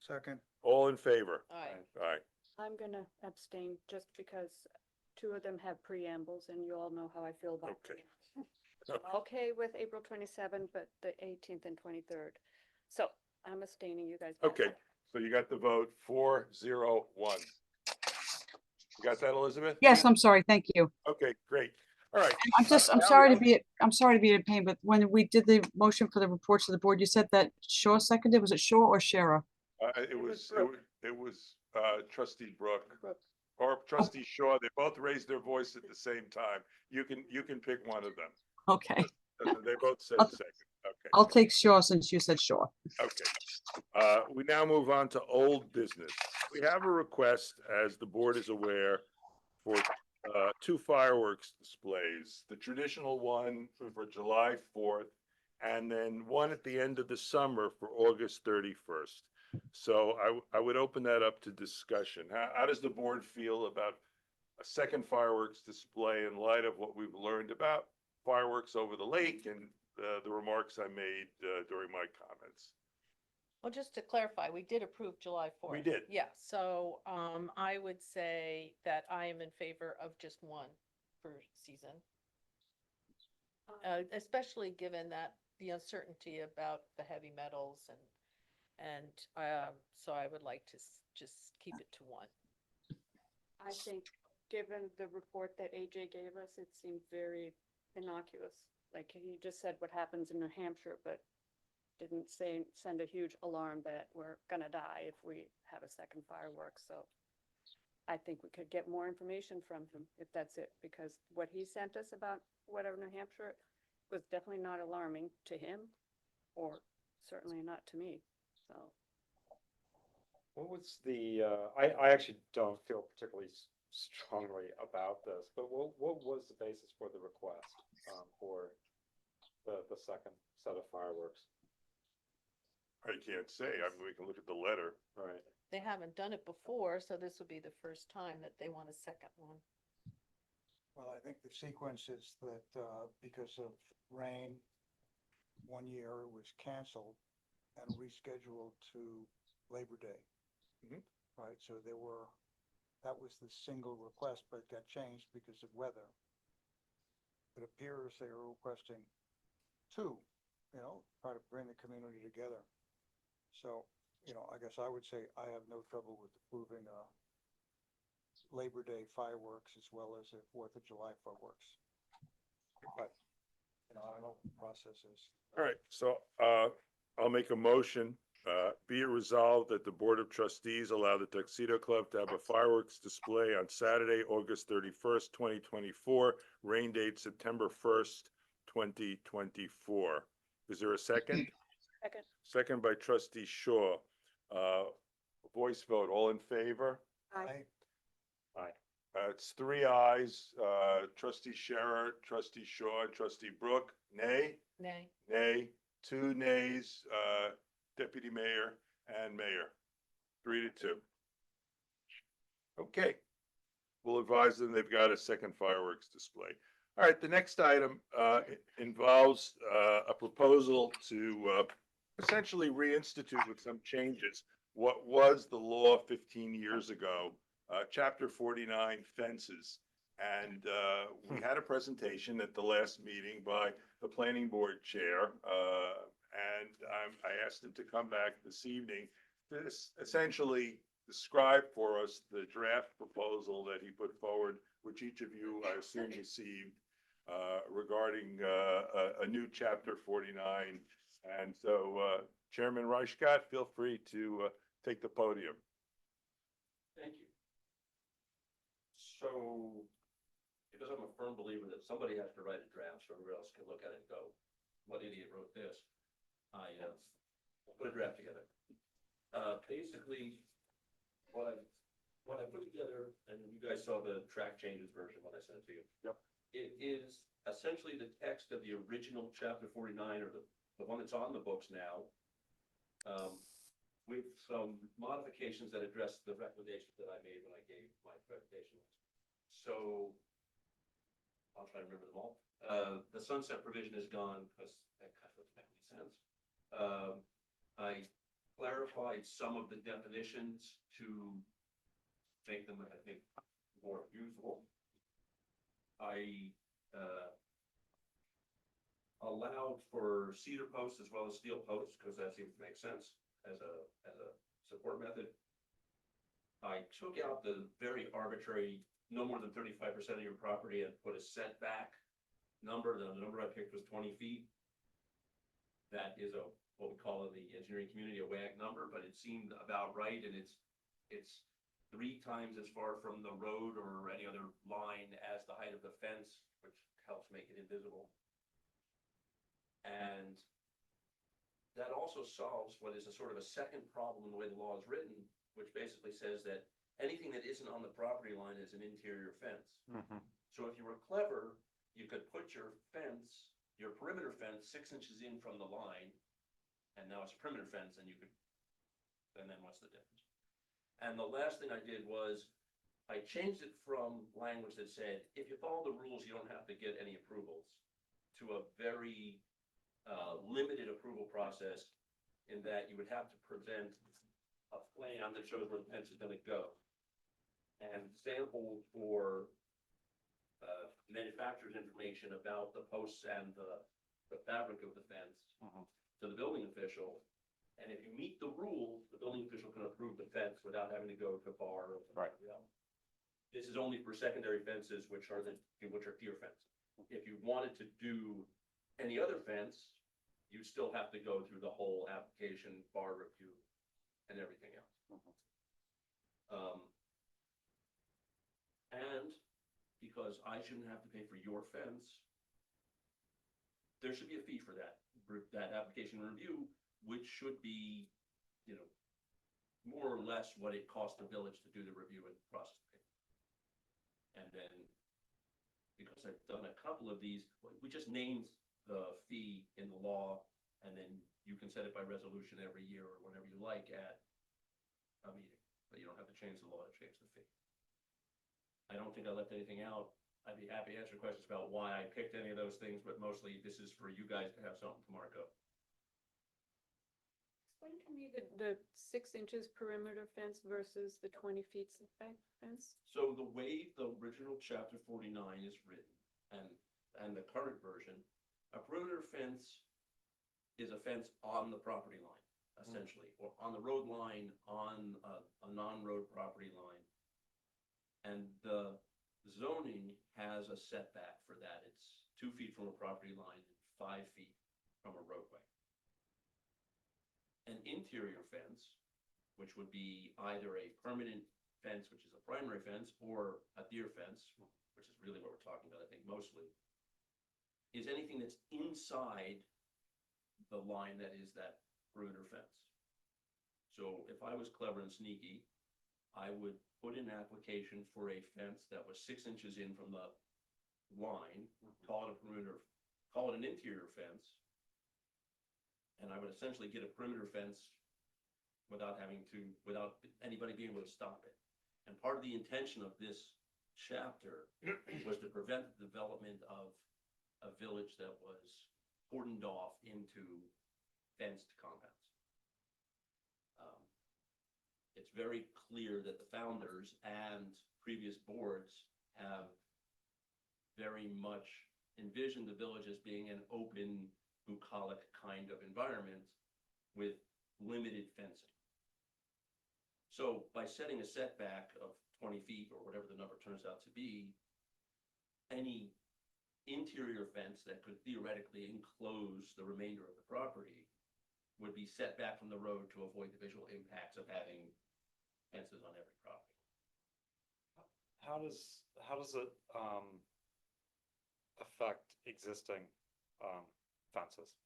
Second. All in favor? Aye. Aye. I'm gonna abstain just because two of them have preambles and you all know how I feel about. Okay. preambles. I'm okay with April 27th, but the 18th and 23rd. So I'm abstaining, you guys. got Okay, it. so you got the vote 4-0-1. You got that, Elizabeth? Yes, I'm sorry, thank you. Okay, great. All right. I'm sorry to be a pain, but when we did the motion for the reports to the board, you said that Shaw seconded, was it Shaw or Shara? It was trustee Brooke Brooke. or trustee Shaw. They both raised their voice at the same time. You can pick one of them. Okay, They both said I'll- second. Okay. I'll take Shaw since you said Shaw. Okay. We now move on to old business. We have a request, as the board is aware, for two fireworks displays. The traditional one for July 4th, and then one at the end of the summer for August 31st. So I would open that up to discussion. How does the board feel about a second fireworks display in light of what we've learned about fireworks over the lake and the remarks I made during my comments? Well, just to clarify, we did approve July 4th. We did. Yeah, so I would say that I am in favor of just one per season. Especially given that the uncertainty about the heavy metals and so I would like to just keep it to one. I think, given the report that AJ gave us, it seemed very innocuous. Like he just said what happens in New Hampshire, but didn't send a huge alarm that we're gonna die if we have a second fireworks. So I think we could get more information from him if that's it, because what he sent us about whatever New Hampshire was definitely not alarming to him, or certainly not to me. So What was the, I actually don't feel particularly strongly about this, but what was the basis for the request for the second set of fireworks? I can't say. I mean, we can look at the letter. Right. They haven't done it before, so this would be the first time that they want a second one. Well, I think the sequence is that, because of rain, one year it was canceled and rescheduled to Labor Day. Mhm. Right, so that was the single request, but it got changed because of weather. It appears they are requesting two, try to bring the community together. So, I guess I would say I have no trouble with approving, Labor Day fireworks as well as the 4th of July fireworks. But, I don't know what the process is. All right, so I'll make a motion. Be it resolved that the Board of Trustees allow the Tuxedo Club to have a fireworks display on Saturday, August 31st, 2024, rain date September 1st, 2024. Is there a second? second, Second by trustee Shaw. Voice vote, all in favor? I, It's 3 ayes, trustee Scherer, trustee Shaw, and trustee Brooke, nay? Nay. Nay, 2 nays, deputy mayor and mayor, 3-2. Okay. We'll advise them they've got a second fireworks display. All right, the next item involves a proposal to essentially reinstitute with some changes what was the law 15 years ago, Chapter 49 fences. And we had a presentation at the last meeting by the planning board chair, and I asked him to come back this evening to essentially describe for us the draft proposal that he put forward, which each of you, I assume, received regarding a new Chapter 49. And so, Chairman Reichgott, feel free to take the podium. Thank you. So, because I'm a firm believer that somebody has to write a draft so everybody else can look at it and go, what idiot wrote this? I put a draft together. Basically, what I put together, and you guys saw the track changes version when I sent it to you. Yep. It is essentially the text of the original Chapter 49, or the one that's on the books now, with some modifications that address the recommendations that I made when I gave my presentation. So I'll try to remember them all. The sunset provision is gone because that kind of doesn't make any sense. I clarified some of the definitions to make them, I think, more usable. I allowed for cedar posts as well as steel posts because that seems to make sense as a support method. I took out the very arbitrary no more than 35% of your property and put a setback number. The number I picked was 20 feet. That is what we call in the engineering community a WAG number, but it seemed about right, and it's 3 times as far from the road or any other line as the height of the fence, which helps make it invisible. And that also solves what is a sort of a second problem in the way the law is written, which basically says that anything that isn't on the property line is an interior fence. So if you were clever, you could put your fence, your perimeter fence, 6 inches in from the line, and now it's a perimeter fence, and you could, and then what's the difference? And the last thing I did was I changed it from language that said, if you follow the rules, you don't have to get any approvals, to a very limited approval process, in that you would have to present a plan that shows where the fence is going to go, and sample for manufacturer's information about the posts and the fabric of the fence to the building official. And if you meet the rules, the building official can approve the fence without having to go to bar. Right. This is only for secondary fences, which are deer fences. If you wanted to do any other fence, you'd still have to go through the whole application, bar review, and everything else. And because I shouldn't have to pay for your fence, there should be a fee for that application review, which should be, more or less what it costs the village to do the review and process payment. And then, because I've done a couple of these, we just named the fee in the law, and then you can set it by resolution every year or whenever you like at a meeting, but you don't have to change the law to change the fee. I don't think I left anything out. I'd be happy to answer questions about why I picked any of those things, but mostly this is for you guys to have something to mark up. Explain to me the 6 inches perimeter fence versus the 20 feet setback fence. So the way the original chapter 49 is written, and the current version, a perimeter fence is a fence on the property line, essentially, or on the road line, on a non-road property line. And the zoning has a setback for that. It's 2 feet from a property line and 5 feet from a roadway. An interior fence, which would be either a permanent fence, which is a primary fence, or a deer fence, which is really what we're talking about, I think, mostly, is anything that's inside the line that is that perimeter fence. So if I was clever and sneaky, I would put in an application for a fence that was 6 inches in from the line, call it a perimeter, call it an interior fence, and I would essentially get a perimeter fence without anybody being able to stop it. And part of the intention of this chapter was to prevent the development of a village that was cordoned off into fenced compounds. It's very clear that the founders and previous boards have very much envisioned the village as being an open, bucolic kind of environment with limited fencing. So by setting a setback of 20 feet or whatever the number turns out to be, any interior fence that could theoretically enclose the remainder of the property would be set back from the road to avoid the visual impacts of having fences on every property. How does it affect existing fences?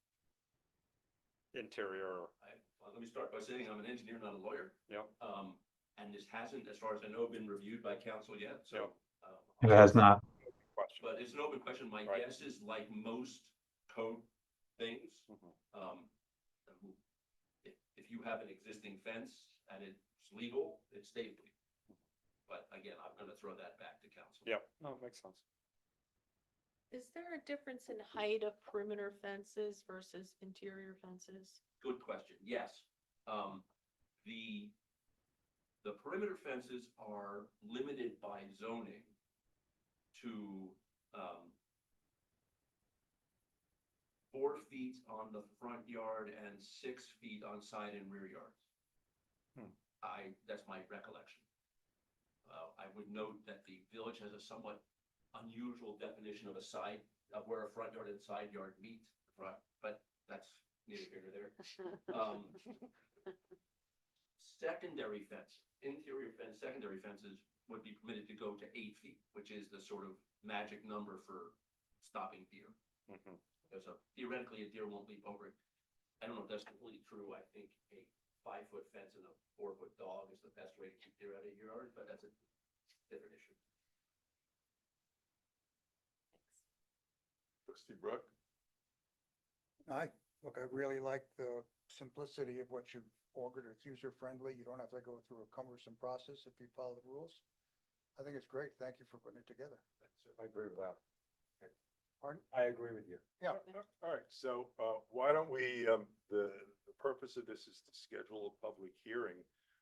Interior. Let me start by saying I'm an engineer, not a lawyer. Yep. And this hasn't, as far as I know, been reviewed by council yet, so. It has not. Question. But it's an open question. My Right. guess is, like most code things, if you have an existing fence and it's legal, it stays legal. But again, I'm gonna throw that back to council. Yep, no, it makes sense. Is there a difference in height of perimeter fences versus interior fences? Good question. Yes. The perimeter fences are limited by zoning to 4 feet on the front yard and 6 feet on side and rear yards. That's my recollection. I would note that the village has a somewhat unusual definition of a side, of where a front yard and side yard meet, right? But that's neither here nor there. Secondary fence, interior fence, secondary fences would be permitted to go to 8 feet, which is the sort of magic number for stopping deer. Mhm. Because theoretically, a deer won't leap over it. I don't know if that's completely true. I think a 5-foot fence and a 4-foot dog is the best way to keep deer out of your yard, but that's a different issue. Trustee Brooke? Look, I really like the simplicity of what you've ordered. It's user-friendly. You don't have to go through a cumbersome process if you follow the rules. I think it's great. Thank you for putting it together. I agree with that. Pardon? I agree with you. Yeah, All right, so, why don't we, the purpose of this is to schedule a public hearing.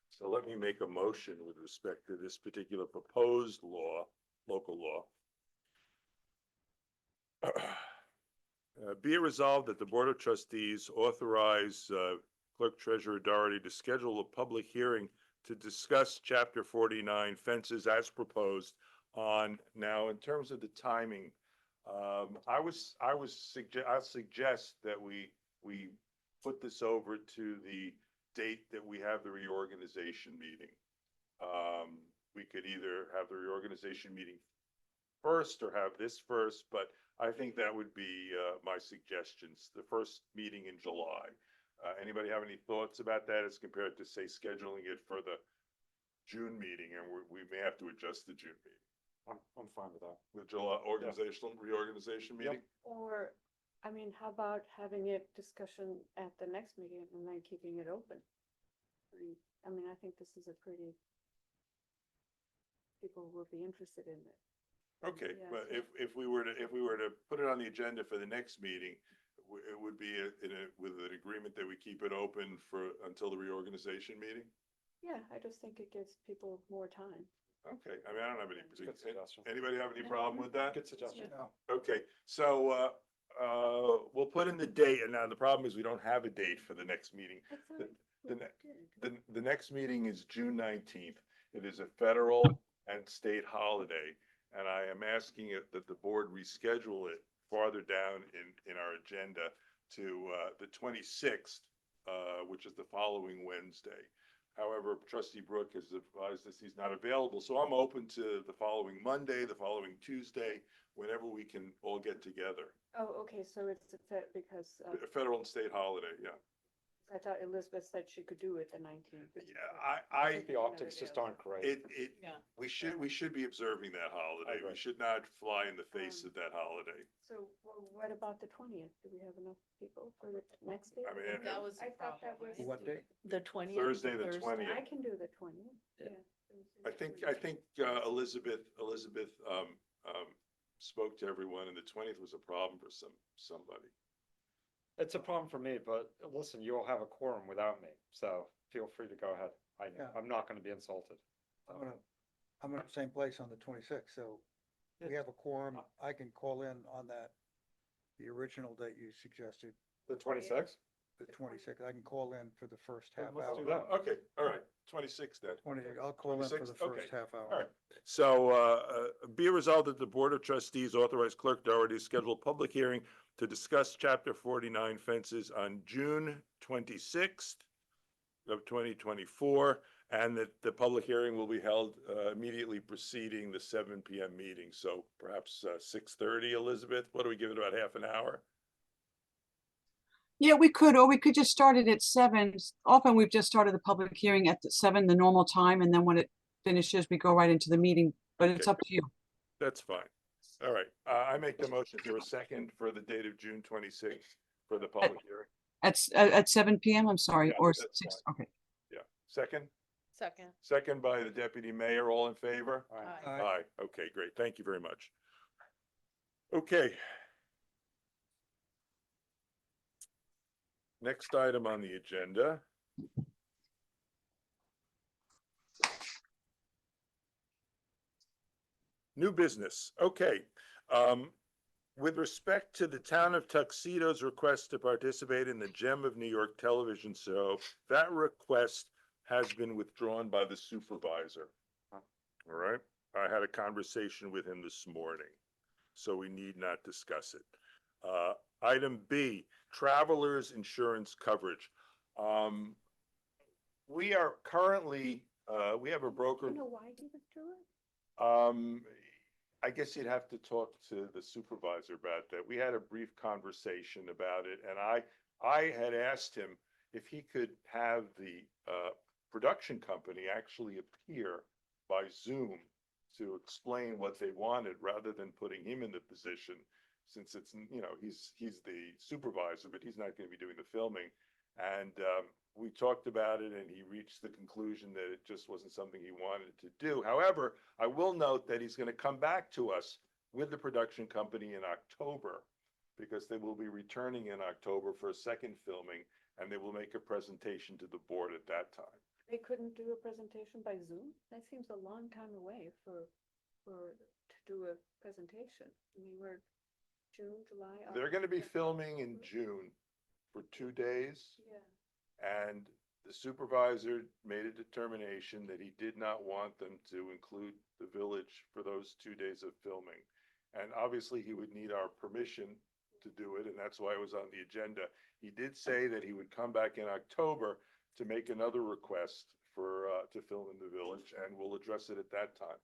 So let me make a motion with respect to this particular proposed law, local law. Be it resolved that the Board of Trustees authorize, Clerk Treasurer Doherty to schedule a public hearing to discuss Chapter 49 fences as proposed on, now, in terms of the timing, I'll suggest that we put this over to the date that we have the reorganization meeting. We could either have the reorganization meeting first or have this first, but I think that would be, my suggestions, the first meeting in July. Anybody have any thoughts about that as compared to, say, scheduling it for the June meeting, and we may have to adjust the June meeting? I'm fine with that. The July reorganization meeting? Or, I mean, how about having a discussion at the next meeting and then keeping it open? I mean, I think this is a pretty, people will be interested in it. Okay, Yeah, but so- if we were to put it on the agenda for the next meeting, it would be with an agreement that we keep it open until the reorganization meeting? Yeah, I just think it gives people more time. Okay, I mean, I don't have any, Good suggestion. anybody have any problem with that? Good suggestion. no, Okay, so, we'll put in the date, and now the problem is we don't have a date for the next meeting. That's all The- right. the We're ne- good. The next meeting is June 19th. It is a federal and state holiday, and I am asking it that the board reschedule it farther down in our agenda to, the 26th, which is the following Wednesday. However, Trustee Brooke has advised us he's not available, so I'm open to the following Monday, the following Tuesday, whenever we can all get together. Oh, okay, so it's a fit because A federal and state holiday, yeah. I thought Elizabeth said she could do it the 19th. Yeah, I think the optics just aren't great. Yeah. we should be observing that holiday. We agree. should not fly in the face of that holiday. So what about the 20th? Do we have enough people for the next day? I mean, That was the I thought that problem. was. what day? The 20th. Thursday, the 20th. I can do the 20th, Yeah. yeah. Thursday the I 20th. think, Elizabeth, spoke to everyone, and the 20th was a problem for somebody. It's a problem for me, but listen, you'll have a quorum without me, so feel free to go ahead. Yeah. I'm not gonna be insulted. I'm in the same place on the 26th, so we have a quorum. I can call in on that, the original date you suggested, The 26th? the 26th. I can call in for the first half Let's do hour. that. Okay, all right, 26th then. I'll call in for the 26th, okay. first half hour. All right. So, be it resolved that the Board of Trustees authorize Clerk Doherty to schedule a public hearing to discuss Chapter 49 fences on June 26th of 2024, and that the public hearing will be held immediately preceding the 7 PM meeting. So perhaps 6:30, Elizabeth? What do we give it, about half an hour? Yeah, we could, or we could just start it at 7. Often we've just started the public hearing at 7, the normal time, and then when it finishes, we go right into the meeting, but it's Okay. up to you. That's fine. All right, I make the motion to a second for the date of June 26th for the public hearing. At 7 PM, I'm sorry, Yeah, or that's 6, fine. okay. Yeah, second? Second. Second by the deputy mayor, all in favor? All right. Aye. Aye. Aye, okay, great, thank you very much. Okay. Next item on the agenda. New business, okay. With respect to the town of Tuxedo's request to participate in the Gem of New York television show, that request has been withdrawn by the supervisor. All right, I had a conversation with him this morning, so we need not discuss it. Item B, travelers insurance coverage. We are currently, we have a Do broker. you know why he withdrew it? I guess you'd have to talk to the supervisor about that. We had a brief conversation about it, and I had asked him if he could have the production company actually appear by Zoom to explain what they wanted, rather than putting him in the position, since it's, you know, he's the supervisor, but he's not going to be doing the filming. And we talked about it, and he reached the conclusion that it just wasn't something he wanted to do. However, I will note that he's going to come back to us with the production company in October, because they will be returning in October for a second filming, and they will make a presentation to the board at that time. They couldn't do a presentation by Zoom? That seems a long time away to do a presentation. I mean, we're June, July. They're going to be August, filming in September. June for 2 days. Yeah. And the supervisor made a determination that he did not want them to include the village for those 2 days of filming. And obviously, he would need our permission to do it, and that's why it was on the agenda. He did say that he would come back in October to make another request for, to film in the village, and we'll address it at that time.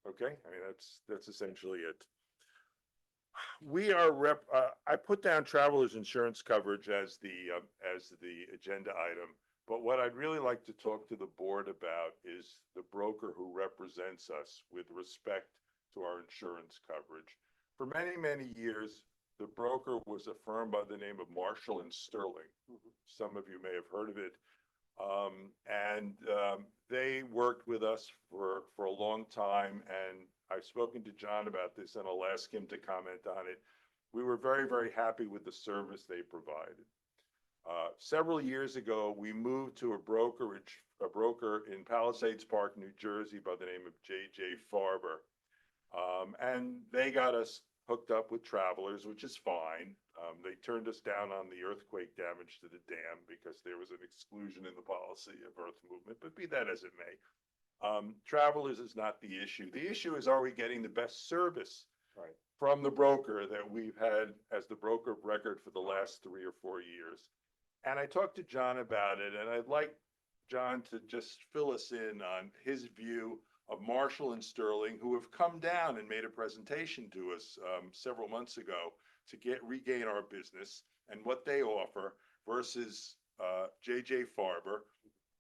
Okay, I mean, that's essentially it. We are I put down travelers insurance coverage as the agenda item, but what I'd really like to talk to the board about is the broker who represents us with respect to our insurance coverage. For many, many years, the broker was a firm by the name of Marshall and Sterling. Some of you may have heard of it. They worked with us for a long time, and I've spoken to John about this, and I'll ask him to comment on it. We were very, very happy with the service they provided. Several years ago, we moved to a broker in Palisades Park, New Jersey, by the name of J.J. Farber. And they got us hooked up with Travelers, which is fine. They turned us down on the earthquake damage to the dam because there was an exclusion in the policy of earth movement, but be that as it may. Travelers is not the issue. The issue is, are we getting the best service from the broker that we've had as the broker of record for the last 3 or 4 years? And I talked to John about it, and I'd like John to just fill us in on his view of Marshall and Sterling, who have come down and made a presentation to us several months ago to regain our business and what they offer versus J.J. Farber.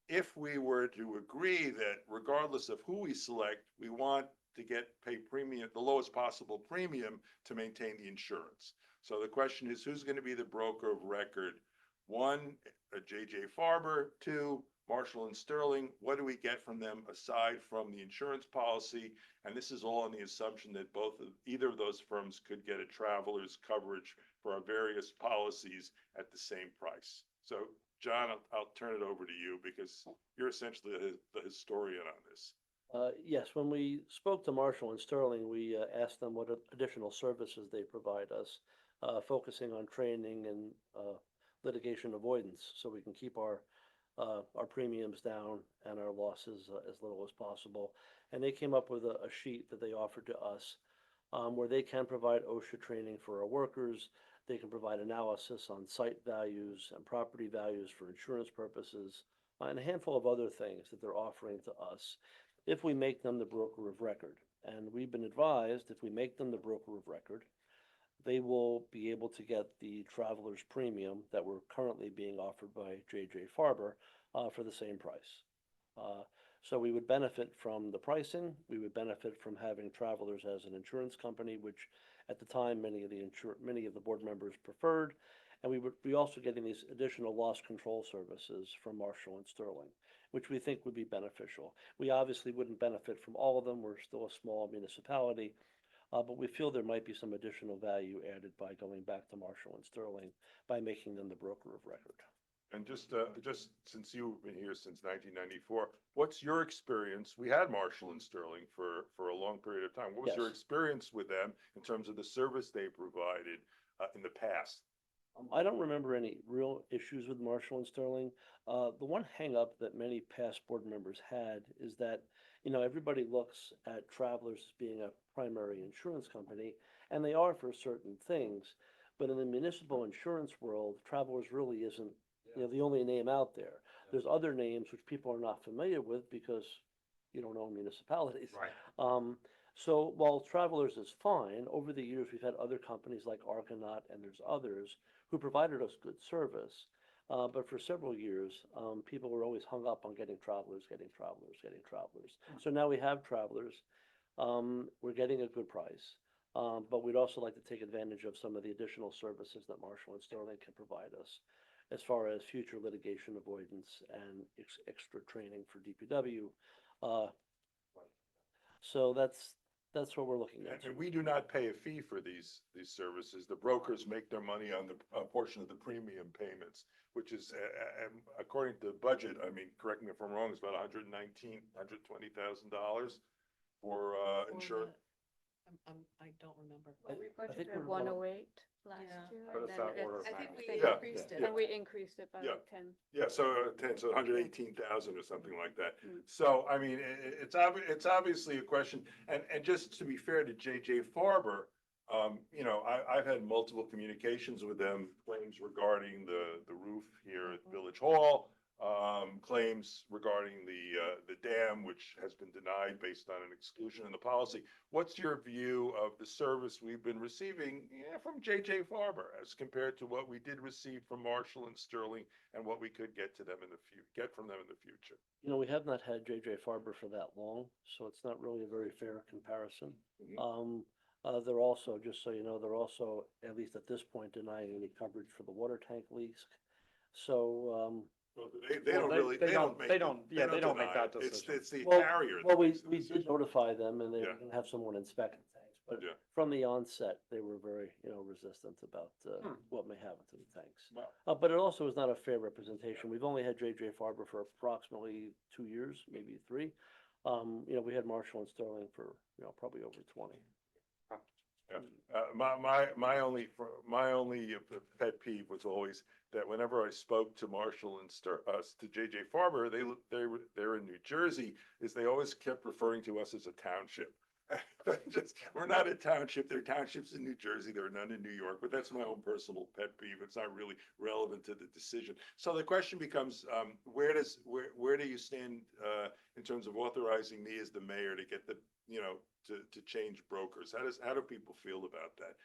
If we were to agree that regardless of who we select, we want to pay premium, the lowest possible premium, to maintain the insurance. So the question is, who's going to be the broker of record? 1, J.J. Farber. 2, Marshall and Sterling. What do we get from them aside from the insurance policy? And this is all on the assumption that either of those firms could get a traveler's coverage for our various policies at the same price. So John, I'll turn it over to you because you're essentially the historian on this. Yes, when we spoke to Marshall and Sterling, we asked them what additional services they provide us, focusing on training and litigation avoidance, so we can keep our premiums down and our losses as little as possible. And they came up with a sheet that they offered to us, where they can provide OSHA training for our workers. They can provide analysis on site values and property values for insurance purposes, and a handful of other things that they're offering to us if we make them the broker of record. And we've been advised, if we make them the broker of record, they will be able to get the traveler's premium that we're currently being offered by J.J. Farber for the same price. So we would benefit from the pricing. We would benefit from having Travelers as an insurance company, which at the time many of the board members preferred. And we would be also getting these additional loss control services from Marshall and Sterling, which we think would be beneficial. We obviously wouldn't benefit from all of them. We're still a small municipality. But we feel there might be some additional value added by going back to Marshall and Sterling by making them the broker of record. And just since you've been here since 1994, what's your experience? We had Marshall and Sterling for a long period of time. What was your Yes. experience with them in terms of the service they provided in the past? I don't remember any real issues with Marshall and Sterling. The one hangup that many past board members had is that, you know, everybody looks at Travelers as being a primary insurance company, and they are for certain things. But in the municipal insurance world, Travelers really isn't, you know, the only name out there. There's other names which people are not familiar with because you don't own municipalities. Right. So while Travelers is fine, over the years, we've had other companies like Argonaut and there's others who provided us good service. But for several years, people were always hung up on getting Travelers. So now we have Travelers. We're getting a good price. But we'd also like to take advantage of some of the additional services that Marshall and Sterling can provide us as far as future litigation avoidance and extra training for DPW. So that's what we're looking at. And we do not pay a fee for these services. The brokers make their money on the portion of the premium payments, which is, according to the budget, I mean, correct me if I'm wrong, it's about $120,000 for insurance. I don't remember. Well, we I think budgeted we're 108 last Yeah. year. What and is then that order of I think we magnitude? Yeah, increased it. yeah. And we increased it by Yeah. like 10. Yeah, so 10, so 118,000 or something like that. Mm. So, I mean, it's obviously a question, and just to be fair to JJ Farber, you know, I've had multiple communications with them, claims regarding the roof here at Village Hall, claims regarding the dam, which has been denied based on an exclusion in the policy. What's your view of the service we've been receiving from JJ Farber as compared to what we did receive from Marshall and Sterling and what we could get to them get from them in the future? You know, we have not had JJ Farber for that long, so it's not really a very fair comparison. Mhm. They're also, just so you know, they're also, at least at this point, denying any coverage for the water tank leaks. So, Well, Well, they don't make that decision. It's the well, carrier. that well, we makes the did decision. notify them and they Yeah. were gonna have someone inspect the tanks. But Yeah. from the onset, they were very, you know, resistant about Hmm. what may happen to the tanks. Wow. But it also is not a fair representation. We've only had JJ Farber for approximately 2 years, maybe 3. You know, we had Marshall and Sterling for, you know, probably over 20. Yeah. My only pet peeve was always that whenever I spoke to Marshall and to JJ Farber, they're in New Jersey, is they always kept referring to us as a township. We're not a township. There are townships in New Jersey. There are none in New York, but that's my own personal pet peeve. It's not really relevant to the decision. So the question becomes, where do you stand in terms of authorizing me as the mayor to get to change brokers? How do people feel about that?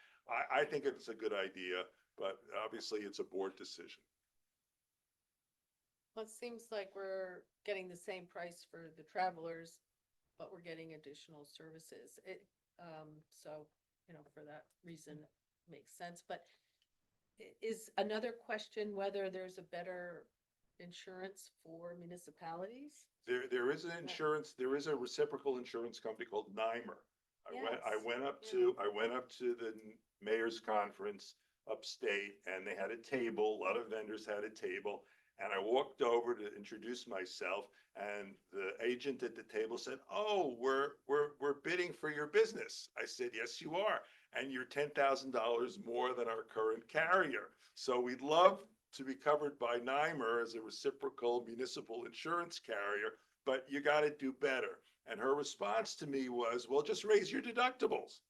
I think it's a good idea, but obviously it's a board decision. Well, it seems like we're getting the same price for the Travelers, but we're getting additional services. So, you know, for that reason, it makes sense. But is another question whether there's a better insurance for municipalities? There is an insurance, there is a reciprocal insurance company called NYMER. I Yes, went up yeah. to the mayor's conference upstate and they had a table, a lot of vendors had a table. And I walked over to introduce myself and the agent at the table said, "Oh, we're bidding for your business." I said, "Yes, you are. And you're $10,000 more than our current carrier. So we'd love to be covered by NYMER as a reciprocal municipal insurance carrier, but you got to do better." And her response to me was, "Well, just raise your deductibles."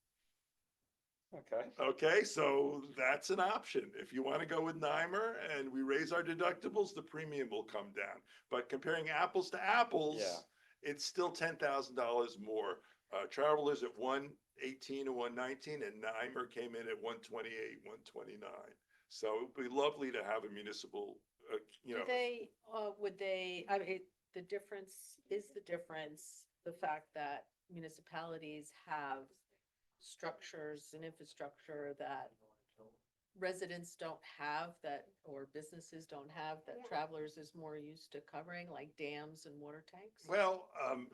Okay. Okay, so that's an option. If you want to go with NYMER and we raise our deductibles, the premium will come down. But comparing apples to apples, Yeah. it's still $10,000 more. Travelers at 118 and 119, and NYMER came in at 128, 129. So it'd be lovely to have a municipal, Would they, I mean, the difference, the fact that municipalities have structures and infrastructure that residents don't have or businesses don't have, that Travelers is more used to covering, like dams and water tanks? Well,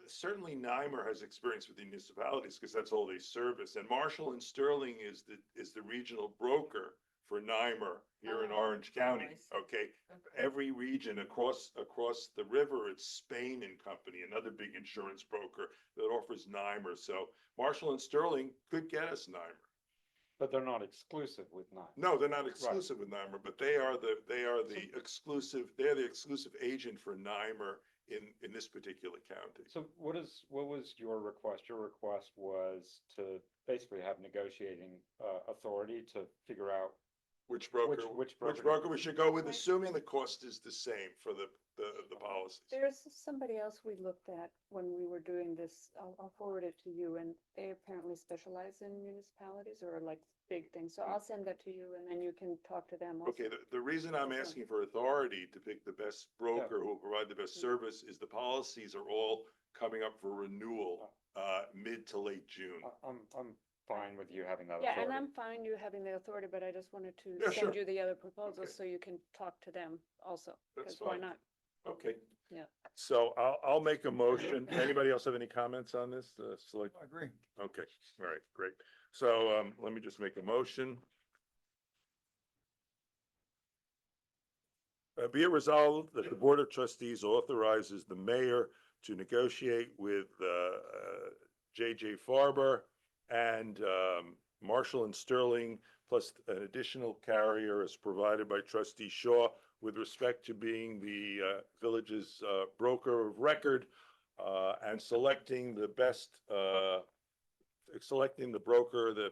certainly NYMER has experience with the municipalities because that's all they service. And Marshall and Sterling is the regional broker for NYMER here in Oh, Orange County. I see. Okay, Okay. every region across the river, it's Spain and Company, another big insurance broker that offers NYMER. So Marshall and Sterling could get us NYMER. But they're not exclusive with nine. No, they're not exclusive with NYMER, but they're the exclusive agent for NYMER in this particular county. So what was your request? Your request was to basically have negotiating authority to figure out Which broker, which which broker- broker we should go with, Right. assuming the cost is the same for the policies. There's somebody else we looked at when we were doing this, I'll forward it to you, and they apparently specialize in municipalities or like big things, so I'll send that to you and then you can talk to them also. Okay, the reason I'm That's asking for authority to pick the best broker who will provide the best service is the policies are all coming up for renewal, mid to late June. I'm fine with you having that Yeah, authority. and I'm fine you having the authority, but I just wanted to Yeah, sure. send you the other proposals Okay. so you can talk to them also, That's because why fine. not? Okay. Yeah. So I'll make a motion. Anybody else have any comments on this? Select, I agree. okay, all right, great. So, let me just make a motion. Be it resolved that the Board of Trustees authorizes the mayor to negotiate with, J.J. Farber and, Marshall and Sterling, plus an additional carrier as provided by trustee Shaw with respect to being the, village's, broker of record, and selecting the best, selecting the broker that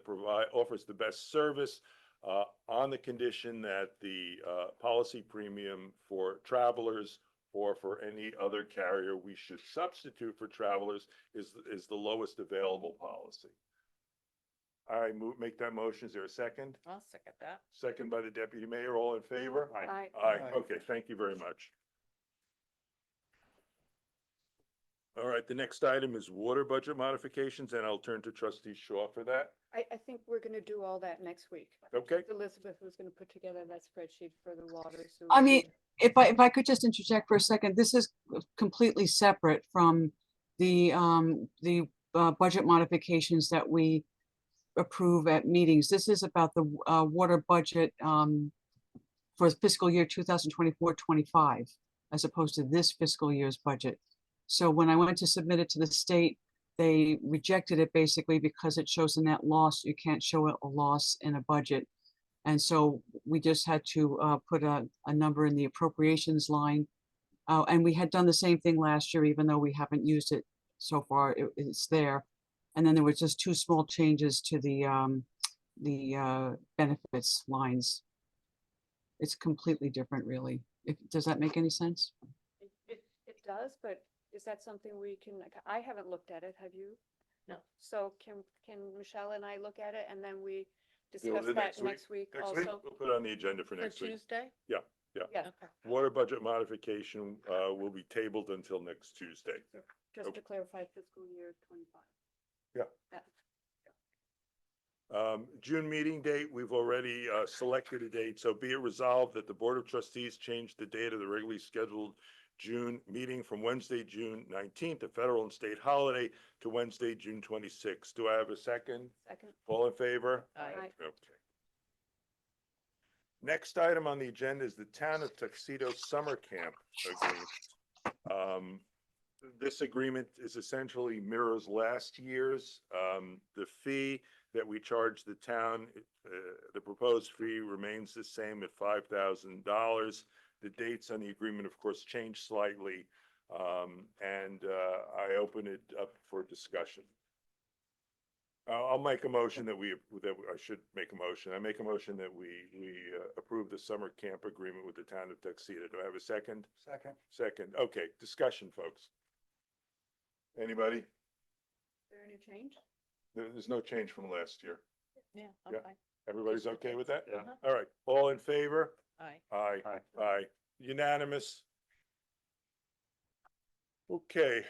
offers the best service, on the condition that the, policy premium for travelers or for any other carrier we should substitute for travelers is the lowest available policy. I make that motion. Is there a second? I'll second that. Second by the deputy mayor. All in favor? Aye. Aye, Aye. okay, thank you very much. All right, the next item is water budget modifications, and I'll turn to trustee Shaw for that. I think we're gonna do all that next week. Okay, Elizabeth was gonna put together that spreadsheet for the water. sewer, I mean, and- if I could just interject for a second, this is completely separate from the budget modifications that we approve at meetings. This is about the water budget for fiscal year 2024-25, as opposed to this fiscal year's budget. So when I went to submit it to the state, they rejected it basically because it shows a net loss. You can't show a loss in a budget. And so we just had to put a number in the appropriations line. And we had done the same thing last year, even though we haven't used it so far, it's there. And then there was just two small changes to the benefits lines. It's completely different, really. Does that make any sense? It does, but is that something we can, like, I haven't looked at it, have you? No. So can Michelle and I look at it and then we Deal with discuss it that next week. next week next week, also? we'll put it on the agenda for For next week. Tuesday? Yeah. Yeah, Okay. Water budget modification will be tabled until next Tuesday. just Okay. to clarify fiscal year 25. Yeah. June meeting date, we've already selected a date, so be it resolved that the Board of Trustees change the date of the regularly scheduled June meeting from Wednesday, June 19th, a federal and state holiday, to Wednesday, June 26th. Do I have a second? Second. All in favor? Aye. Okay. Next item on the agenda is the Town of Tuxedo Summer Camp Agreement. This agreement is essentially mirrors last year's. The fee that we charge the town, the proposed fee remains the same at $5,000. The dates on the agreement, of course, change slightly, and I open it up for discussion. I'll make a motion I should make a motion. I make a motion that we approve the summer camp agreement with the town of Tuxedo. Do I have a second? Second. Second. Okay, discussion, folks. Anybody? Is there any change? There's no change from last year. Yeah, Yeah. I'm fine. Everybody's okay with that? Yeah. All right, all in favor? Aye. Aye. Aye. Aye. Unanimous. Okay,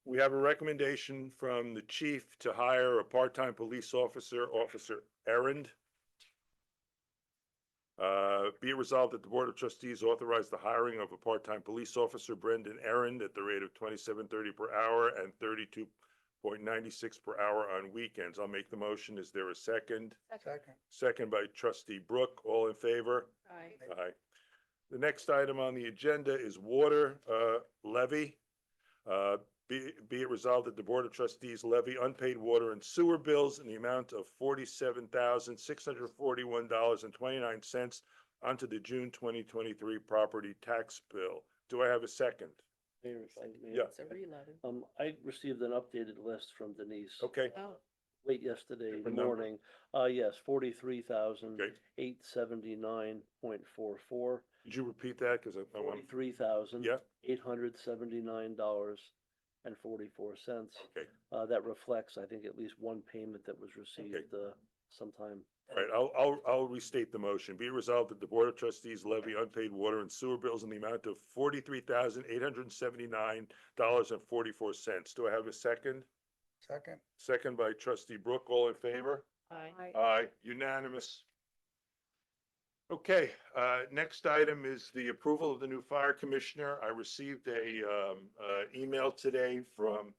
we have a recommendation from the chief to hire a part-time police officer, Officer Errand. Be it resolved that the Board of Trustees authorize the hiring of a part-time police officer, Brendan Errand, at the rate of $27.30 per hour and $32.96 per hour on weekends. I'll make the motion. Is there a second? Second. Second by trustee Brooke. All in favor? Aye. Aye. The next item on the agenda is water levy. Be be it resolved that the Board of Trustees levy unpaid water and sewer bills in the amount of $47,641.29 onto the June 2023 property tax bill. Do I have a second? Mayor, if I may. Yeah. It's a re-levy. I received an updated list from Denise. Okay, Oh, Late yesterday Different number. morning. Yes, 43,000, okay. 879.44. Did you repeat that? Because I want, $43,000. yeah, $879.44. okay. That reflects, I think, at least one payment that was received, sometime. All right, I'll restate the motion. Be it resolved that the Board of Trustees levy unpaid water and sewer bills in the amount of $43,879.44. Do I have a second? Second, Second by Trustee Brooke. All in favor? aye. Aye, unanimous. Okay, next item is the approval of the new fire commissioner. I received a email today from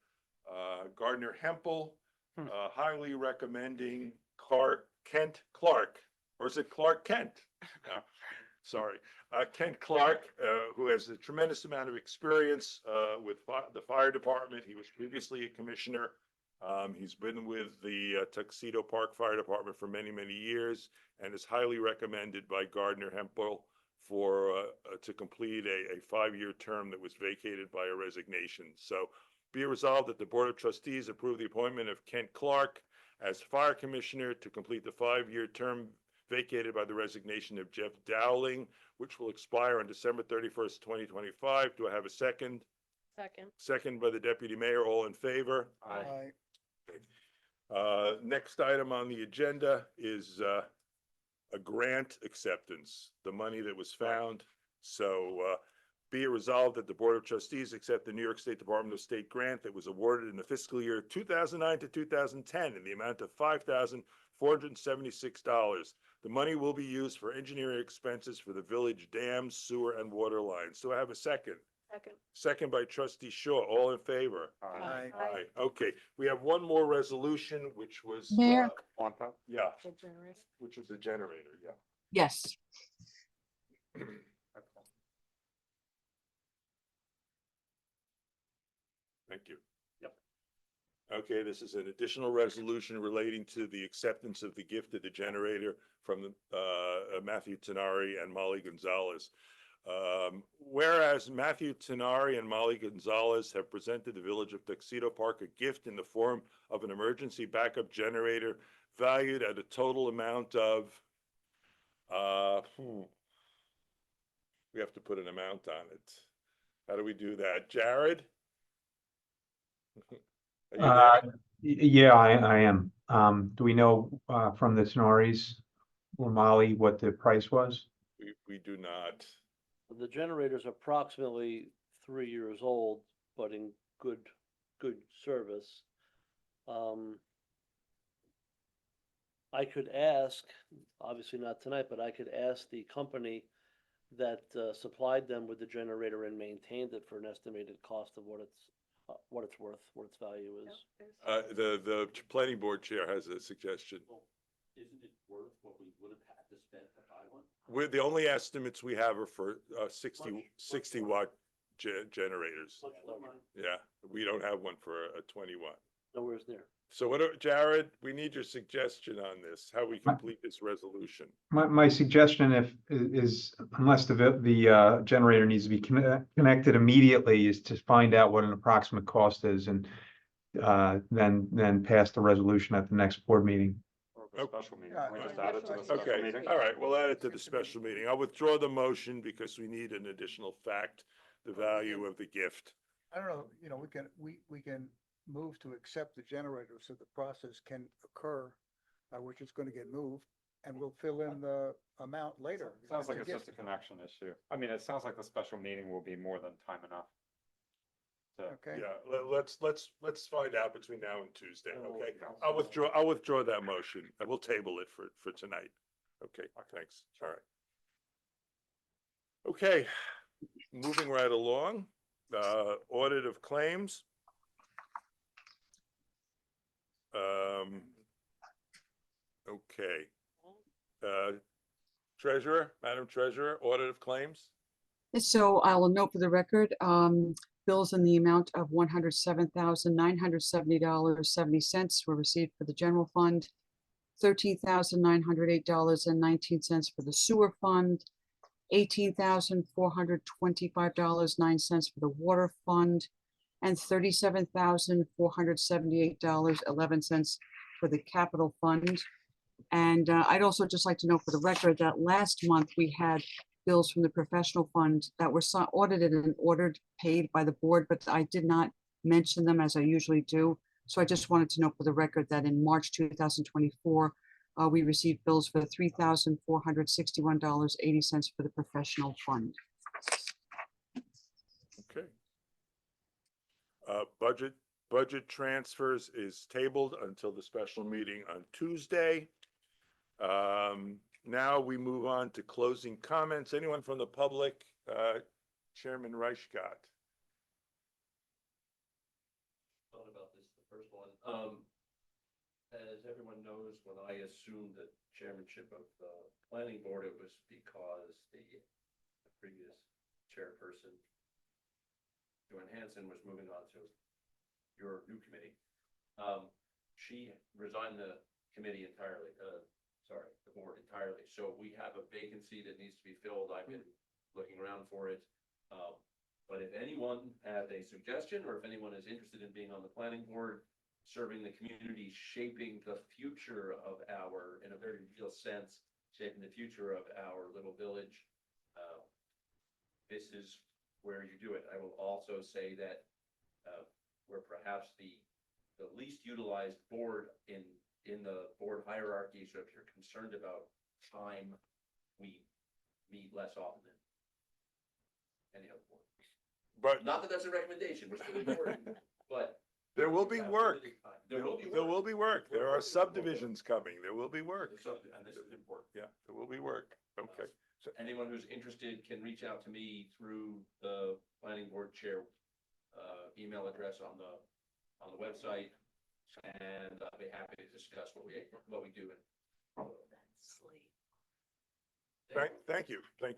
Gardner Hempel, highly recommending Kent Clark, or is it Clark Kent? No, sorry, Kent Clark, who has a tremendous amount of experience with the fire department. He was previously a commissioner. He's been with the Tuxedo Park Fire Department for many, many years and is highly recommended by Gardner Hempel for to complete a 5-year term that was vacated by a resignation. So be it resolved that the Board of Trustees approve the appointment of Kent Clark as Fire Commissioner to complete the 5-year term vacated by the resignation of Jeff Dowling, which will expire on December 31st, 2025. Do I have a second? Second. Second by the Deputy Mayor. All in favor? aye, Next item on the agenda is a grant acceptance, the money that was found. So be it resolved that the Board of Trustees accept the New York State Department of State grant that was awarded in the fiscal year 2009 to 2010 in the amount of $5,476. The money will be used for engineering expenses for the village dams, sewer, and water lines. Do I have a second? Second. Second by Trustee Shaw. All in favor? aye. Aye. Okay, we have one more resolution, which was. Mayor? Yeah, The generator. which was the generator, yeah. Yes. Thank you. Yep. Okay, this is an additional resolution relating to the acceptance of the gift of the generator from Matthew Tenari and Molly Gonzalez. Whereas Matthew Tenari and Molly Gonzalez have presented the Village of Tuxedo Park a gift in the form of an emergency backup generator valued at a total amount of, we have to put an amount on it. How do we do that? Jared? Are you there? Yeah, I am. Do we know, from the Tenaris or Molly what the price was? We do not. The generator's approximately 3 years old, but in good service. I could ask, obviously not tonight, but I could ask the company that supplied them with the generator and maintained it for an estimated cost of what it's worth, what its value is. The planning board chair has a suggestion. Isn't it worth what we would have had to spend to buy one? The only estimates we have are for 60 watt generators. Much lower. Yeah, we don't have one for a 20 watt. Nowhere's near. So Jared, we need your suggestion on this, how we complete this resolution. My suggestion is unless the generator needs to be connected immediately is to find out what an approximate cost is and then pass the resolution at the next board meeting. Special meeting. Yeah, We just yeah, add it to the special special Okay, meeting. all right, we'll add it to the special meeting. I'll withdraw the motion because we need an additional fact, the value of the gift. I don't know, we can move to accept the generator so the process can occur, which is going to get moved, and we'll fill in the amount later. Sounds like It's it's a just a gift. connection issue. I mean, it sounds like the special meeting will be more than time enough. Okay. Yeah, let's find out between now and Tuesday, okay? I'll withdraw that motion and we'll table it for tonight. Okay, thanks. All right. Okay, moving right along, audit of claims. Okay. Treasurer, Madam Treasurer, audit of claims? So I will note for the record, bills in the amount of $107,970.70 were received for the general fund, $13,908.19 for the sewer fund, $18,425.09 for the water fund, and $37,478.11 for the capital fund. And I'd also just like to know for the record that last month we had bills from the professional fund that were audited and ordered, paid by the board, but I did not mention them as I usually do. So I just wanted to know for the record that in March 2024, we received bills for $3,461.80 for the professional fund. Okay. Budget transfers is tabled until the special meeting on Tuesday. Now we move on to closing comments. Anyone from the public? Chairman Reichgott. Thought about this, the first one. As everyone knows, when I assumed the chairmanship of the planning board, it was because the previous chairperson, Joanne Hanson, was moving on to your new committee. She resigned the committee entirely, the board entirely. So we have a vacancy that needs to be filled. I've been looking around for it. But if anyone has a suggestion, or if anyone is interested in being on the planning board, serving the community, shaping the future of in a very real sense, shaping the future of our little village, this is where you do it. I will also say that we're perhaps the least utilized board in the board hierarchy. So if you're concerned about time, we meet less often than any other board. But Not that that's a recommendation, we're still important, but. there will be work. There will be work. There will be work. There are subdivisions coming. There will be work. And this is important. Yeah, there will be work. Okay. So Anyone who's interested can reach out to me through the planning board chair email address on the website, and I'll be happy to discuss what we do. Thank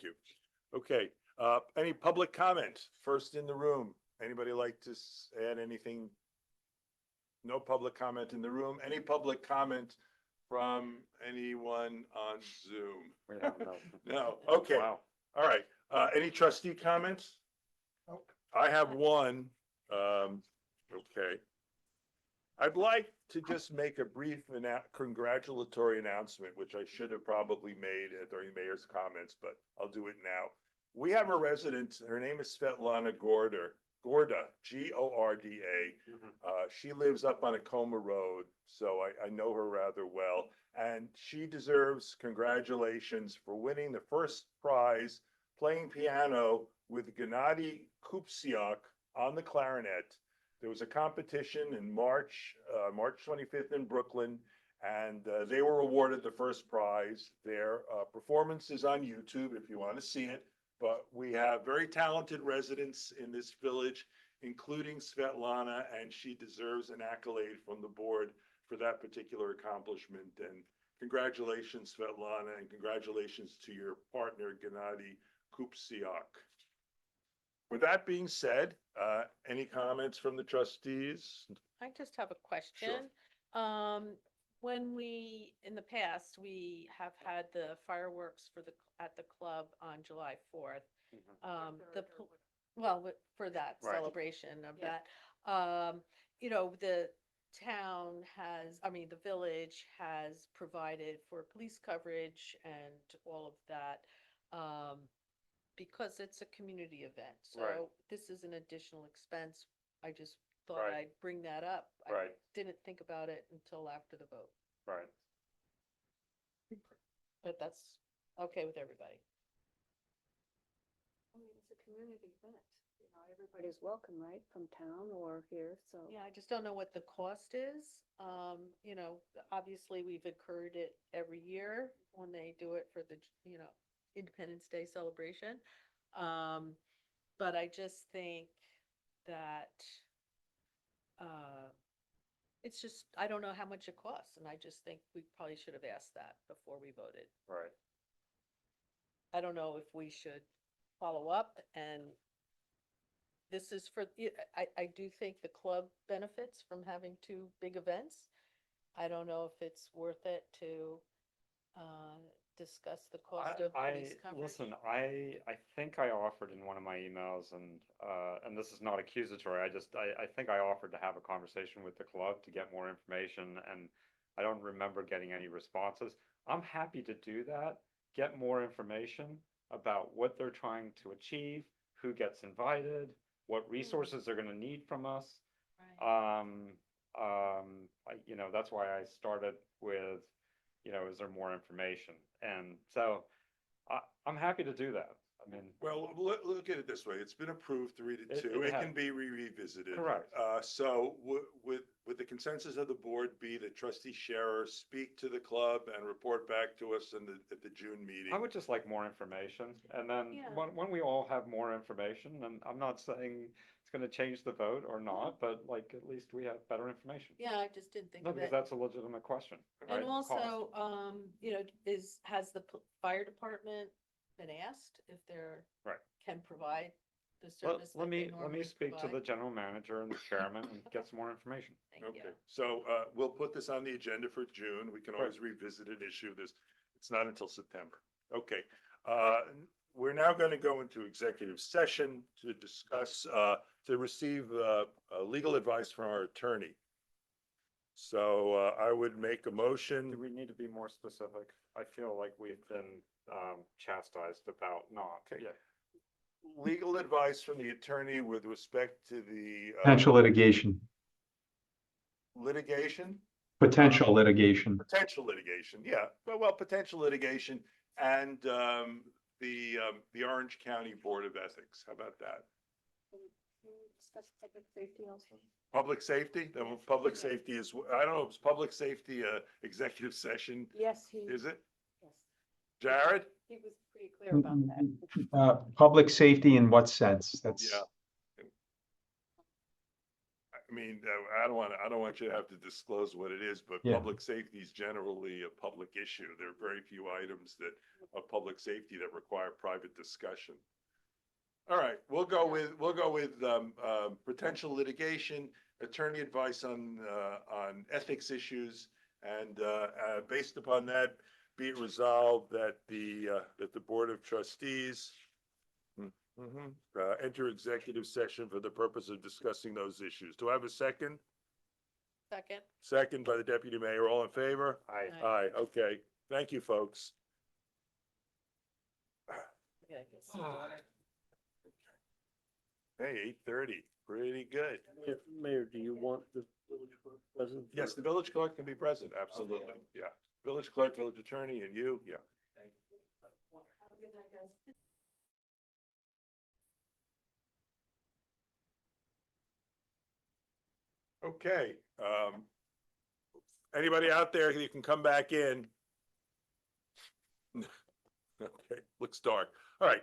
you. Okay, any public comment? First in the room. Anybody like to add anything? No public comment in the room. Any public comment from anyone on Zoom? No, okay. Wow. All right, any trustee comments? Nope. I have one, okay. I'd like to just make a brief congratulatory announcement, which I should have probably made during the mayor's comments, but I'll do it now. We have a resident, her name is Svetlana Gorda, Gorda. She lives up on Acoma Road, so I know her rather well. And she deserves congratulations for winning the first prize playing piano with Gennady Kupsiak on the clarinet. There was a competition in March 25th in Brooklyn, and they were awarded the first prize. Their performance is on YouTube if you want to see it. But we have very talented residents in this village, including Svetlana, and she deserves an accolade from the board for that particular accomplishment. And congratulations, Svetlana, and congratulations to your partner, Gennady Kupsiak. With that being said, any comments from the trustees? I just have a question. When in the past, we have had the fireworks at the club on July 4th. For that Right. celebration of Yeah. that, the town the village has provided for police coverage and all of that. Because it's a community event. Right. So this is an additional expense. I just thought Right. I'd bring that up. I Right. didn't think about it until after the vote, Right. but that's okay with everybody. I mean, it's a community event, everybody's welcome, right, from town or here, so. Yeah, I just don't know what the cost is. Obviously we've incurred it every year when they do it for the, Independence Day celebration. But I just think that, it's just, I don't know how much it costs, and I just think we probably should have asked that before we voted. Right. I don't know if we should follow up and this is for, I do think the club benefits from having two big events. I don't know if it's worth it to discuss the cost of police coverage. Listen, I think I offered in one of my emails and this is not accusatory, I think I offered to have a conversation with the club to get more information and I don't remember getting any responses. I'm happy to do that, get more information about what they're trying to achieve, who gets invited, what resources they're gonna need from us. Right. That's why I started with, is there more information? And so I'm happy to do that. I mean, Well, look at it this way. It's been approved 3-2. It It has. can be revisited. Correct. So would the consensus of the board be that trustee Scherer speak to the club and report back to us at the June meeting? I would just like more information, and then Yeah. when we all have more information, and I'm not saying it's gonna change the vote or not, but like, at least we have better information. Yeah, I just didn't think No, of because it. that's a legitimate question. right? And Cost. also, has the fire department been asked if they're Right. can provide the Let, service let that they me, let normally me speak to the provide? general manager and the chairman and Okay. get some more information. Thank Okay, you. so we'll put this on the agenda for June. We can always revisit an issue. It's not until September. Okay. We're now going to go into executive session to discuss, to receive legal advice from our attorney. So I would make a motion. Do we need to be more specific? I feel like we've been chastised about not. Okay. Yeah. Legal advice from the attorney with respect to the Potential litigation, litigation, potential litigation. yeah, well, potential litigation and the Orange County Board of Ethics. How about that? Discuss public safety also. Public safety? Then public safety is, I don't know, is public safety a executive session? Yes, Is it? yes, Jared? he was pretty clear about that. Public safety in what sense? That's. Yeah. I mean, I don't want you to have to disclose what it is, but Yeah. public safety is generally a public issue. There are very few items that of public safety that require private discussion. All right, we'll go with potential litigation, attorney advice on ethics issues, and based upon that, be it resolved that the Board of Trustees enter executive session for the purpose of discussing those issues. Do I have a second? Second. Second by the deputy mayor. All in favor? I, Aye, okay. Thank you, folks. Yeah, I guess. Hey, 8:30, pretty good. Mayor, do you want the village clerk present? Yes, the village clerk can be present, absolutely, yeah. Village clerk, village attorney, and you, yeah. Okay, anybody out there, you can come back in. Okay, looks dark. All right,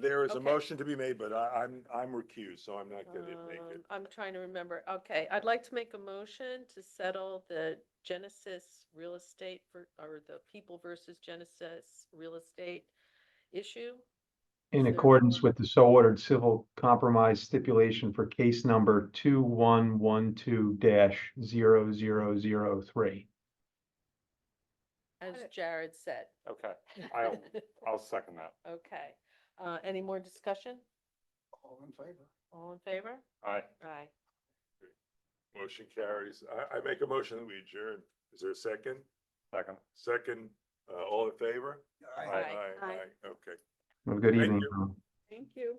there is a Okay. motion to be made, but I'm recused, so I'm not gonna make it. I'm trying to remember. Okay, I'd like to make a motion to settle the Genesis real estate or the People versus Genesis real estate issue. In Is there accordance more? with the so ordered civil compromise stipulation for case number 2112-0003. As Jared said. okay, I'll second that. Okay, any more discussion? All in favor? All in favor? Aye. Aye. Motion carries. I make a motion that we adjourn. Is there a second? Second. Second, all in favor? Aye. Aye, okay. Have a good Thank evening. you. everyone. Thank you.